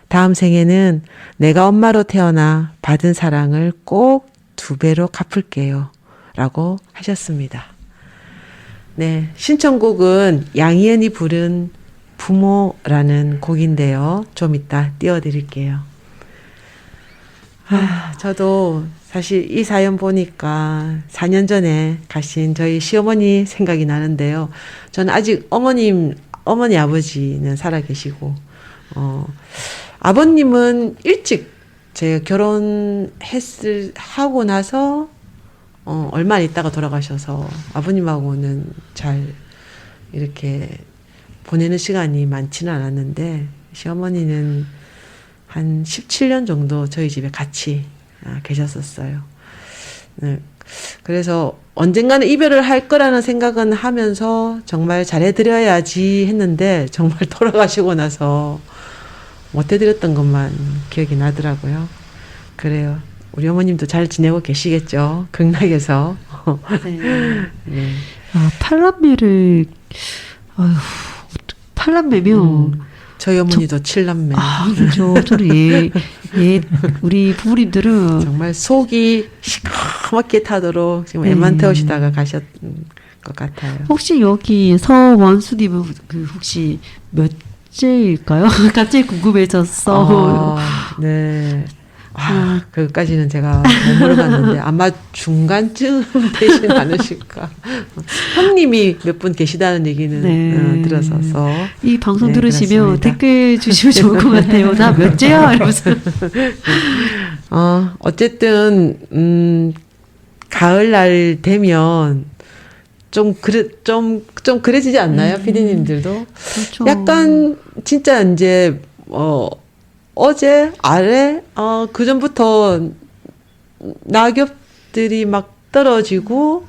다음 생에는 내가 엄마로 태어나 받은 사랑을 꼭 2배로 갚을게요. 라고 하셨습니다. 네, 신청곡은 양희은이 부른 부모라는 곡인데요. 좀 이따 띄워드릴게요. 저도 사실 이 사연 보니까 4년 전에 가신 저희 시어머니 생각이 나는데요. 저는 아직 어머니 아버지는 살아계시고, 아버님은 일찍 제가 하고 나서, 얼마 안 있다가 돌아가셔서 아버님하고는 잘 이렇게 보내는 시간이 많지는 않았는데, 시어머니는 한 17년 정도 저희 집에 같이 계셨었어요. 네. 그래서 언젠가는 이별을 할 거라는 생각은 하면서 정말 잘해드려야지 했는데 정말 돌아가시고 나서 못해드렸던 것만 기억이 나더라고요. 그래요. 우리 어머님도 잘 지내고 계시겠죠. 극락에서. 네. 네. 팔남매를 팔남매면 저희 어머니도 7남매. 그렇죠. 저는 우리 부모님들은 정말 속이 시커멓게 타도록 지금 애만 태우시다가 가셨 것 같아요. 혹시 여기 서원수님은 혹시 몇째일까요? 갑자기 궁금해졌어. 네. 그까지는 제가 못 물어봤는데 아마 중간쯤 되진 않으실까. 형님이 몇 분 계시다는 얘기는 네. 들었어서. 이 방송 네, 들으시면 그렇습니다. 댓글 주시면 좋을 것 같아요. 나 몇째야? 이러면서. 어쨌든 가을날 되면 좀 그래지지 않나요, 피디님들도? 그렇죠. 약간 진짜 이제 어제 아래 그 전부터 낙엽들이 막 떨어지고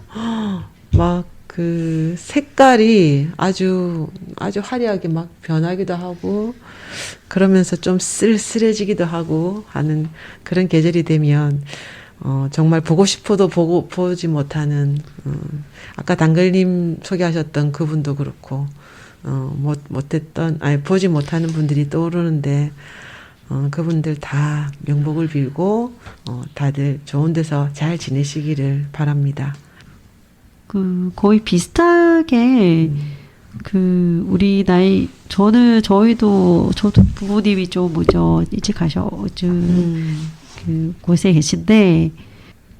막 그 색깔이 아주 화려하게 막 변하기도 하고 그러면서 좀 쓸쓸해지기도 하고 하는 그런 계절이 되면 정말 보고 싶어도 보지 못하는 아까 당글님 소개하셨던 그분도 그렇고 보지 못하는 분들이 떠오르는데 그분들 다 명복을 빌고 다들 좋은 데서 잘 지내시기를 바랍니다. 거의 비슷하게 우리 나이 저도 부모님이 좀 먼저 일찍 곳에 계신데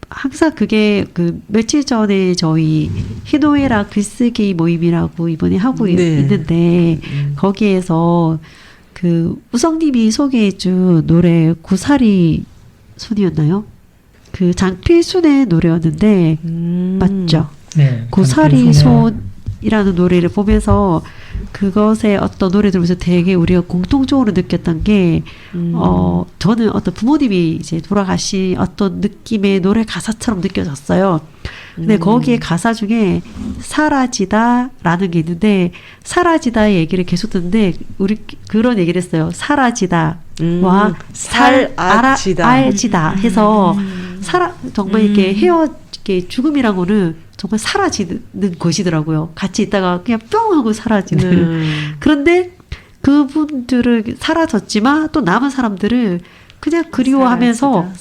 항상 그게 며칠 전에 저희 희노애락 글쓰기 모임이라고 이번에 하고 있는데 거기에서 우성님이 소개해준 노래 고사리 손이었나요? 장필순의 노래였는데 맞죠? 네. 고사리 손이라는 노래를 보면서 그것의 어떤 노래 들으면서 되게 우리가 공통적으로 느꼈던 게 저는 어떤 부모님이 이제 돌아가신 어떤 느낌의 노래 가사처럼 느껴졌어요. 근데 거기에 가사 중에 사라지다라는 게 있는데 사라지다의 얘기를 계속 듣는데 우리 그런 얘기를 했어요. 사라지다와 알지다 해서 정말 이렇게 죽음이라고는 정말 사라지는 곳이더라고요. 같이 있다가 그냥 뿅 하고 사라지는. 그런데 그분들은 사라졌지만 또 남은 사람들을 그냥 그리워하면서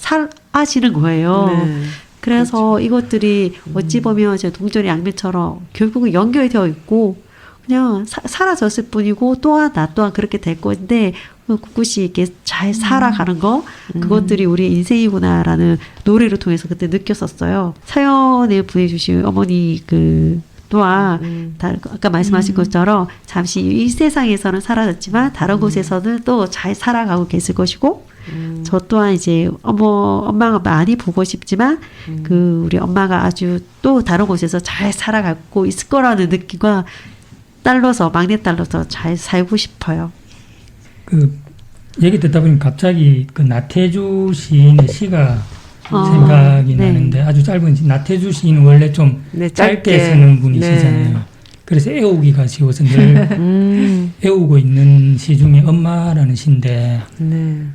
사시는 거예요. 네. 그래서 이것들이 어찌 보면 이제 동전의 양면처럼 결국은 연결이 되어 있고 그냥 사라졌을 뿐이고 또한 나 또한 그렇게 될 건데 꿋꿋이 이렇게 잘 살아가는 거 그것들이 우리 인생이구나라는 노래를 통해서 그때 느꼈었어요. 사연을 보내주신 어머니 그 또한 아까 말씀하신 것처럼 잠시 이 세상에서는 사라졌지만 다른 곳에서는 또 잘 살아가고 계실 것이고 저 또한 이제 엄마가 많이 보고 싶지만 그 우리 엄마가 아주 또 다른 곳에서 잘 살아가고 있을 거라는 느낌과 막내딸로서 잘 살고 싶어요. 그 얘기 듣다 보니 갑자기 그 나태주 시인의 시가 생각이 네. 나는데 아주 짧은 시. 나태주 시인은 원래 좀 네, 짧게 쓰는 분이시잖아요. 그래서 애우기가 쉬워서 늘 애우고 있는 시 중에 엄마라는 시인데 네.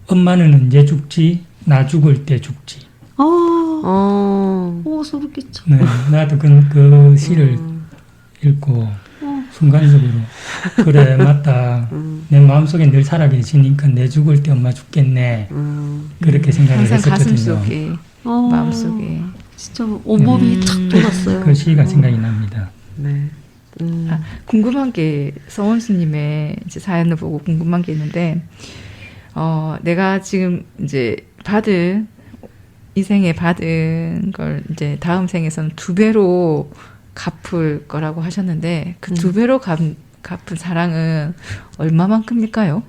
엄마는 언제 죽지? 나 죽을 때 죽지. 소름 끼쳐. 네, 나도 그 시를 읽고 순간적으로 그래 맞다. 내 마음속에 늘 살아계시니까 내 죽을 때 엄마 죽겠네. 그렇게 생각을 항상 했었거든요. 가슴속에 마음속에. 진짜 온몸이 탁 돌았어요. 그 시가 생각이 납니다. 네. 궁금한 게 서원수님의 이제 사연을 보고 궁금한 게 있는데 내가 지금 이제 이 생에 받은 걸 이제 다음 생에서는 2배로 갚을 거라고 하셨는데 그 2배로 갚은 사랑은 얼마만큼일까요?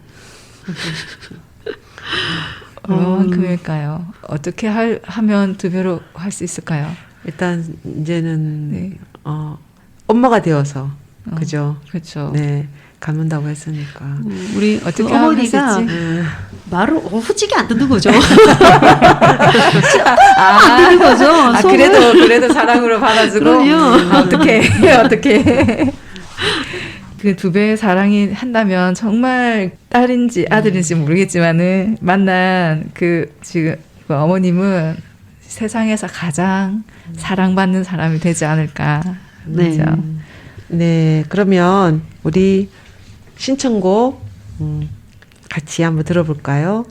얼마만큼일까요? 어떻게 하면 2배로 할 수 있을까요? 일단 이제는 네. 엄마가 되어서 그죠? 그렇죠. 네. 갚는다고 했으니까. 우리 어떻게 그 하면 어머니가 할수 있지? 말을 후지게 안 듣는 거죠. 안 듣는 거죠. 속을. 그래도 사랑으로 받아주고 그럼요. 어떻게 그 2배의 사랑이 한다면 정말 딸인지 아들인지 모르겠지만은 만난 지금 그 어머님은 세상에서 가장 사랑받는 사람이 되지 않을까. 네. 그렇죠? 네. 그러면 우리 신청곡 같이 한번 들어볼까요?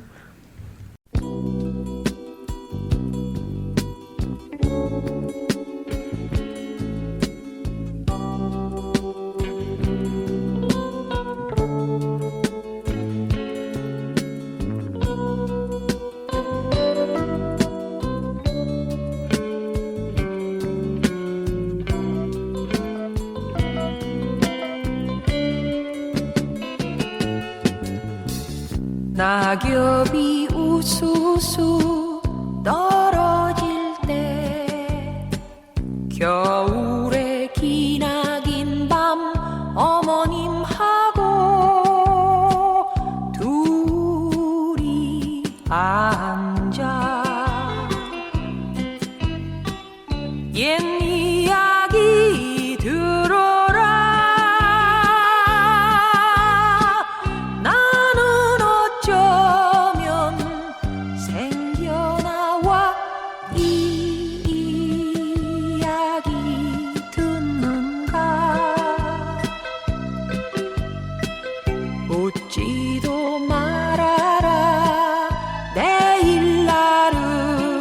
낙엽이 우수수 떨어질 때 겨울의 기나긴 밤 어머님하고 둘이 앉아 옛 이야기 들어라 나는 어쩌면 생겨나와 이 이야기 듣는가 웃지도 말아라 내일 나를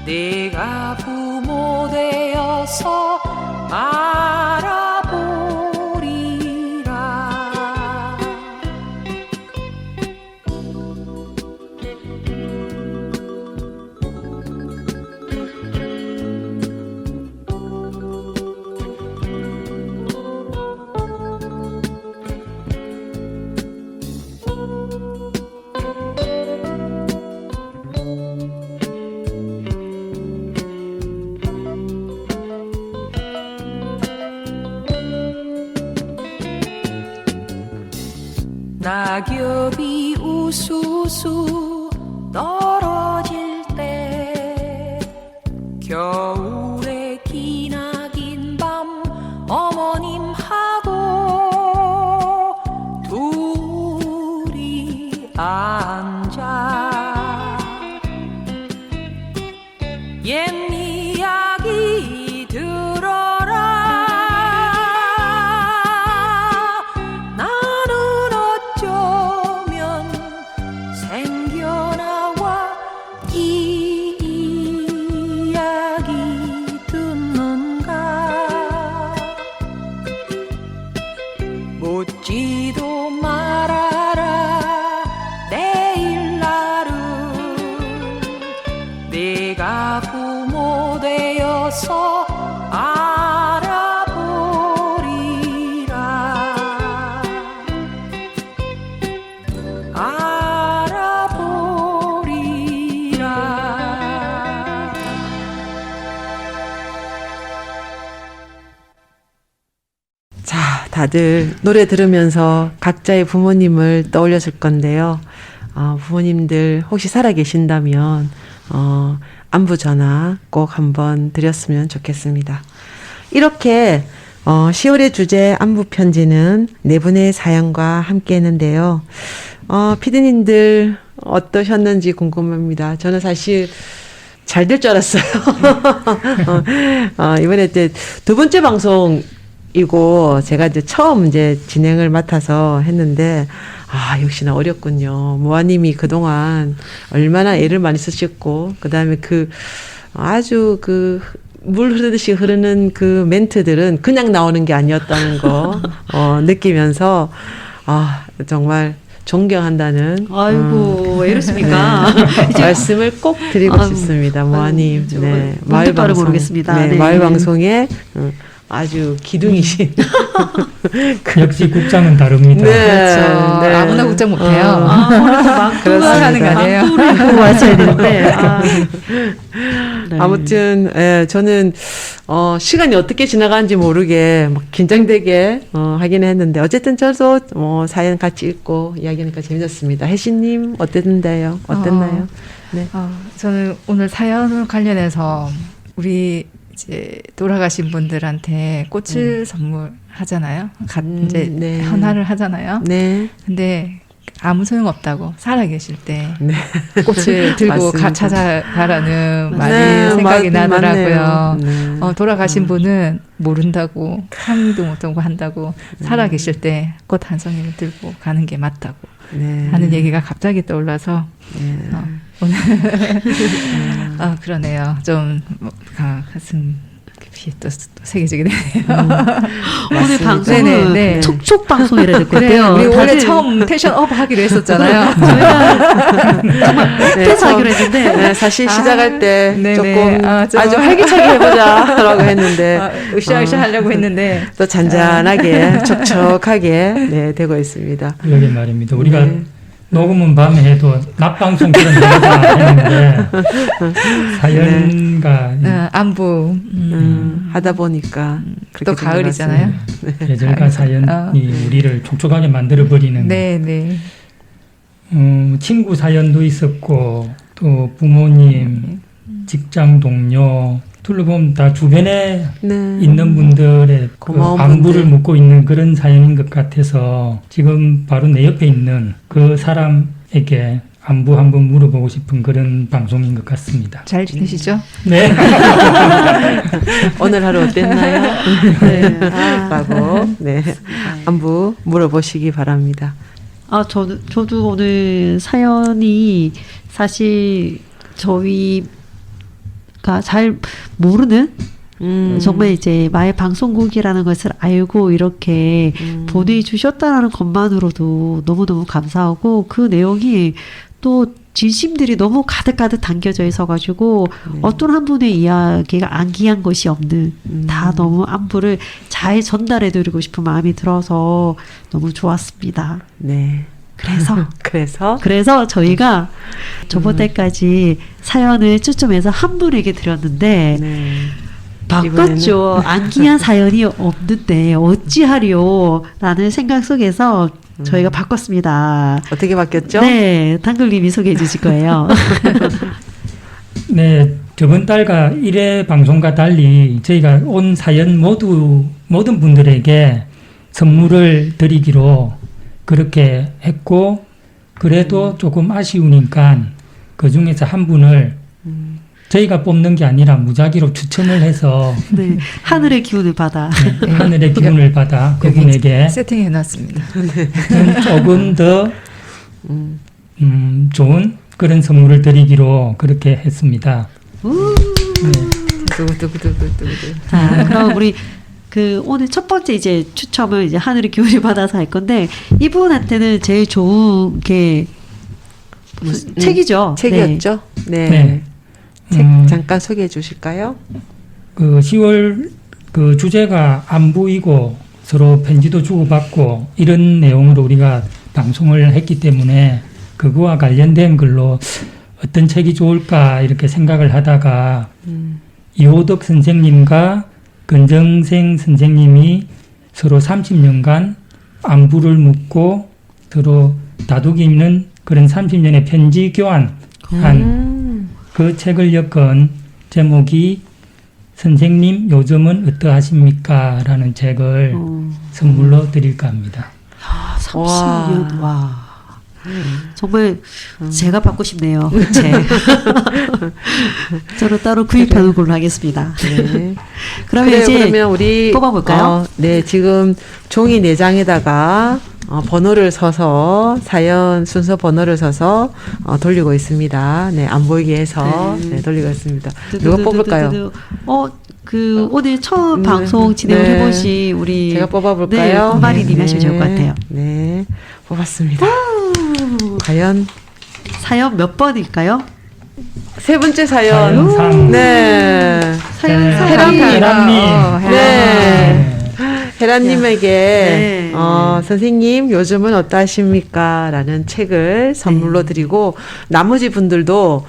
내가 부모 되어서 알아보리라 낙엽이 우수수 떨어질 때 겨울의 기나긴 밤 어머님하고 둘이 앉아 옛 이야기 묻지도 말아라 내일 나를 내가 부모 되어서 알아보리라 알아보리라. 자, 다들 노래 들으면서 각자의 부모님을 떠올렸을 건데요. 부모님들 혹시 살아계신다면 안부 전화 꼭 한번 드렸으면 좋겠습니다. 이렇게 10월의 주제 안부 편지는 네 분의 사연과 함께 했는데요. 피디님들 어떠셨는지 궁금합니다. 저는 사실 잘 될 줄 알았어요. 이번에 이제 두 번째 방송이고 제가 이제 처음 이제 진행을 맡아서 했는데 역시나 어렵군요. 모아님이 그동안 얼마나 애를 많이 쓰셨고 그다음에 아주 물 흐르듯이 흐르는 그 멘트들은 그냥 나오는 게 아니었다는 거 느끼면서 정말 존경한다는 아이고 왜 이렇습니까? 말씀을 꼭 드리고 아유, 싶습니다, 모아님. 아유, 네, 마을 방송 모르겠습니다. 네, 네. 마을 방송에 아주 기둥이신. 역시 국장은 다릅니다. 네. 그렇죠. 네. 아무나 국장 못해요. 오늘도 막두가 하는 거 아니에요? 막두를 입고 왔어야 되는데. 네. 아무튼 저는 시간이 어떻게 지나가는지 모르게 막 긴장되게 하긴 했는데 어쨌든 저도 사연 같이 읽고 이야기하니까 재밌었습니다. 혜신님 어땠나요? 네. 저는 오늘 사연을 관련해서 우리 이제 돌아가신 분들한테 꽃을 선물하잖아요. 이제 네. 현화를 하잖아요. 네. 근데 아무 소용 없다고 살아계실 때 네. 꽃을 들고 맞습니다. 찾아가라는 말이 네, 생각이 나더라고요. 맞네요. 네. 돌아가신 분은 모른다고 상의도 못하고 한다고 살아계실 때 꽃 한 송이를 들고 가는 게 맞다고 네. 하는 얘기가 갑자기 떠올라서 네. 오늘 그러네요. 좀 가슴 깊이 또 새겨지게 되네요. 오늘 방송은 네네, 네. 촉촉 방송이라 될 것 그래, 같아요. 우리 원래 다들 처음 텐션업 하기로 했었잖아요. 그래서 하기로 했는데 네, 사실 시작할 때 네네. 조금 좀- 아주 활기차게 해보자라고 했는데 으쌰으쌰 하려고 했는데 또 잔잔하게 촉촉하게 네, 되고 있습니다. 그러게 말입니다. 우리가 네. 녹음은 밤에 해도 낮방송처럼 되겠다 했는데 사연과 안부 하다 보니까 또 그렇게 가을이잖아요. 계절과 사연이 우리를 촉촉하게 만들어버리는 네. 친구 사연도 있었고 또 부모님, 직장 동료 둘러보면 다 주변에 네. 있는 분들의 그 고마운 안부를 분들. 묻고 있는 그런 사연인 것 같아서 지금 바로 내 옆에 있는 그 사람에게 안부 한번 물어보고 싶은 그런 방송인 것 같습니다. 잘 지내시죠? 네. 오늘 하루 어땠나요? 네. 라고 네. 안부 물어보시기 바랍니다. 저도 오늘 사연이 사실 저희가 잘 모르는 정말 이제 마의 방송국이라는 것을 알고 이렇게 보내주셨다는 것만으로도 너무너무 감사하고 그 내용이 또 진심들이 너무 가득가득 담겨져 있어가지고 어떤 한 분의 이야기가 안기한 것이 없는 다 너무 안부를 잘 전달해드리고 싶은 마음이 들어서 너무 좋았습니다. 네. 그래서 저희가 저번 때까지 사연을 추첨해서 한 분에게 드렸는데 네. 바꿨죠. 안기한 사연이 없는데 어찌하리요 라는 생각 속에서 저희가 바꿨습니다. 어떻게 바뀌었죠? 네, 당글님이 소개해 주실 거예요. 네, 저번 달과 1회 방송과 달리 저희가 온 사연 모든 분들에게 선물을 드리기로 그렇게 했고, 그래도 조금 아쉬우니까 그 중에서 한 분을 저희가 뽑는 게 아니라 무작위로 추천을 해서 네, 하늘의 기운을 받아. 네, 하늘의 기운을 받아 그분에게 세팅해 놨습니다. 조금 더 좋은 그런 선물을 드리기로 그렇게 했습니다. 두구두구두구두구. 자, 그럼 우리 그 오늘 첫 번째 이제 추첨을 이제 하늘의 기운을 받아서 할 건데 이분한테는 제일 좋은 게 책이죠. 책이었죠. 네. 네. 책 잠깐 소개해 주실까요? 그 10월 그 주제가 안부이고 서로 편지도 주고받고 이런 내용으로 우리가 방송을 했기 때문에 그거와 관련된 글로 어떤 책이 좋을까 이렇게 생각을 하다가 이호덕 선생님과 근정생 선생님이 서로 30년간 안부를 묻고 서로 다독이 있는 그런 30년의 편지 교환한 그 책을 엮은 제목이 선생님 요즘은 어떠하십니까? 라는 책을 선물로 드릴까 합니다. 30년 와. 정말 제가 받고 싶네요. 그 책. 저는 따로 구입하는 걸로 하겠습니다. 네. 그러면 그래요. 이제 그러면 우리 뽑아볼까요? 네, 지금 종이 4장에다가 번호를 서서 사연 순서 번호를 서서 돌리고 있습니다. 네, 안 보이게 해서 네, 돌리고 있습니다. 누가 뽑을까요? 그 오늘 처음 방송 진행을 네. 해보신 우리 제가 뽑아볼까요? 네, 콤마리님이 하시면 좋을 것 같아요. 네, 뽑았습니다. 과연 사연 몇 번일까요? 세 번째 사연. 사연 삼. 네. 사연 네. 사연이 헤란님. 네. 헤란님에게 네. 선생님 요즘은 어떠하십니까? 라는 책을 선물로 드리고 나머지 분들도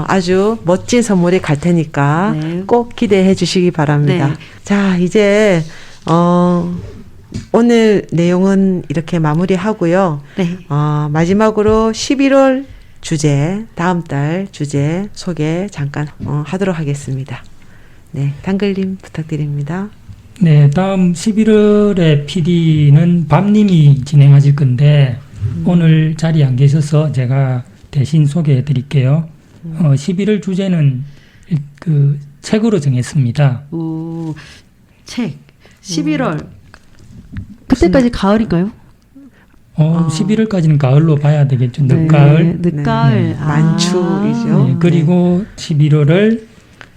아주 멋진 선물이 갈 테니까 네. 꼭 기대해 주시기 바랍니다. 네. 자, 이제 오늘 내용은 이렇게 마무리하고요. 네. 마지막으로 11월 주제, 다음 달 주제 소개 잠깐 하도록 하겠습니다. 네, 단글님 부탁드립니다. 네, 다음 11월에 PD는 밤님이 진행하실 건데 오늘 자리에 안 계셔서 제가 대신 소개해 드릴게요. 11월 주제는 그 책으로 정했습니다. 책 11월 그때까지 가을인가요? 11월까지는 가을로 봐야 되겠죠. 늦가을. 네, 늦가을. 네. 만추이죠. 네, 그리고 11월을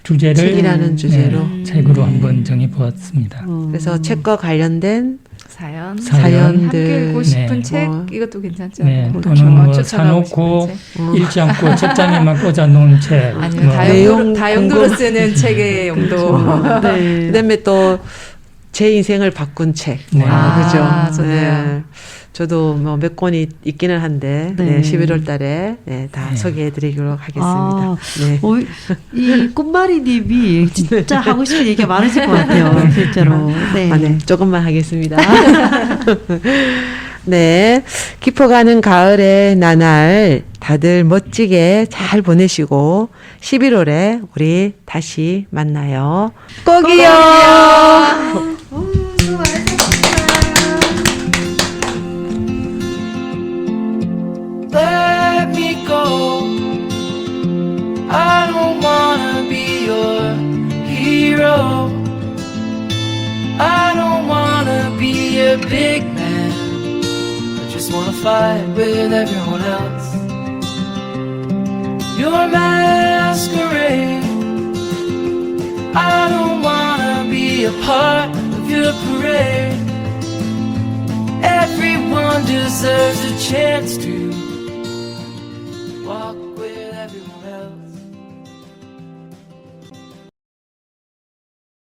주제를 책이라는 주제로. 책으로 한번 정해 보았습니다. 그래서 책과 관련된 사연, 사연들. 함께 읽고 싶은 네. 책 뭐, 이것도 괜찮죠. 네, 뭐 또는 뭐 추천하고 사놓고 싶은 책. 읽지 않고 책장에만 꽂아 놓은 책. 아니면 뭐, 내용 다용도로 쓰는 책의 용도. 네. 그다음에 또 제 인생을 바꾼 책. 네. 그죠? 좋네요. 저도 뭐 몇 권이 있기는 한데 네. 네, 11월 달에 다 네. 소개해 드리도록 하겠습니다. 네. 이 꽃마리님이 진짜 하고 싶은 얘기가 많으실 것 같아요. 실제로. 네. 네. 조금만 하겠습니다. 네. 깊어가는 가을의 나날 다들 멋지게 잘 보내시고 11월에 우리 다시 만나요. 꼭이요. Let me go. I don't wanna be your hero. I don't wanna be a big man. I just wanna fight with everyone else. Your masquerade. I don't wanna be a part of your parade. Everyone deserves a chance to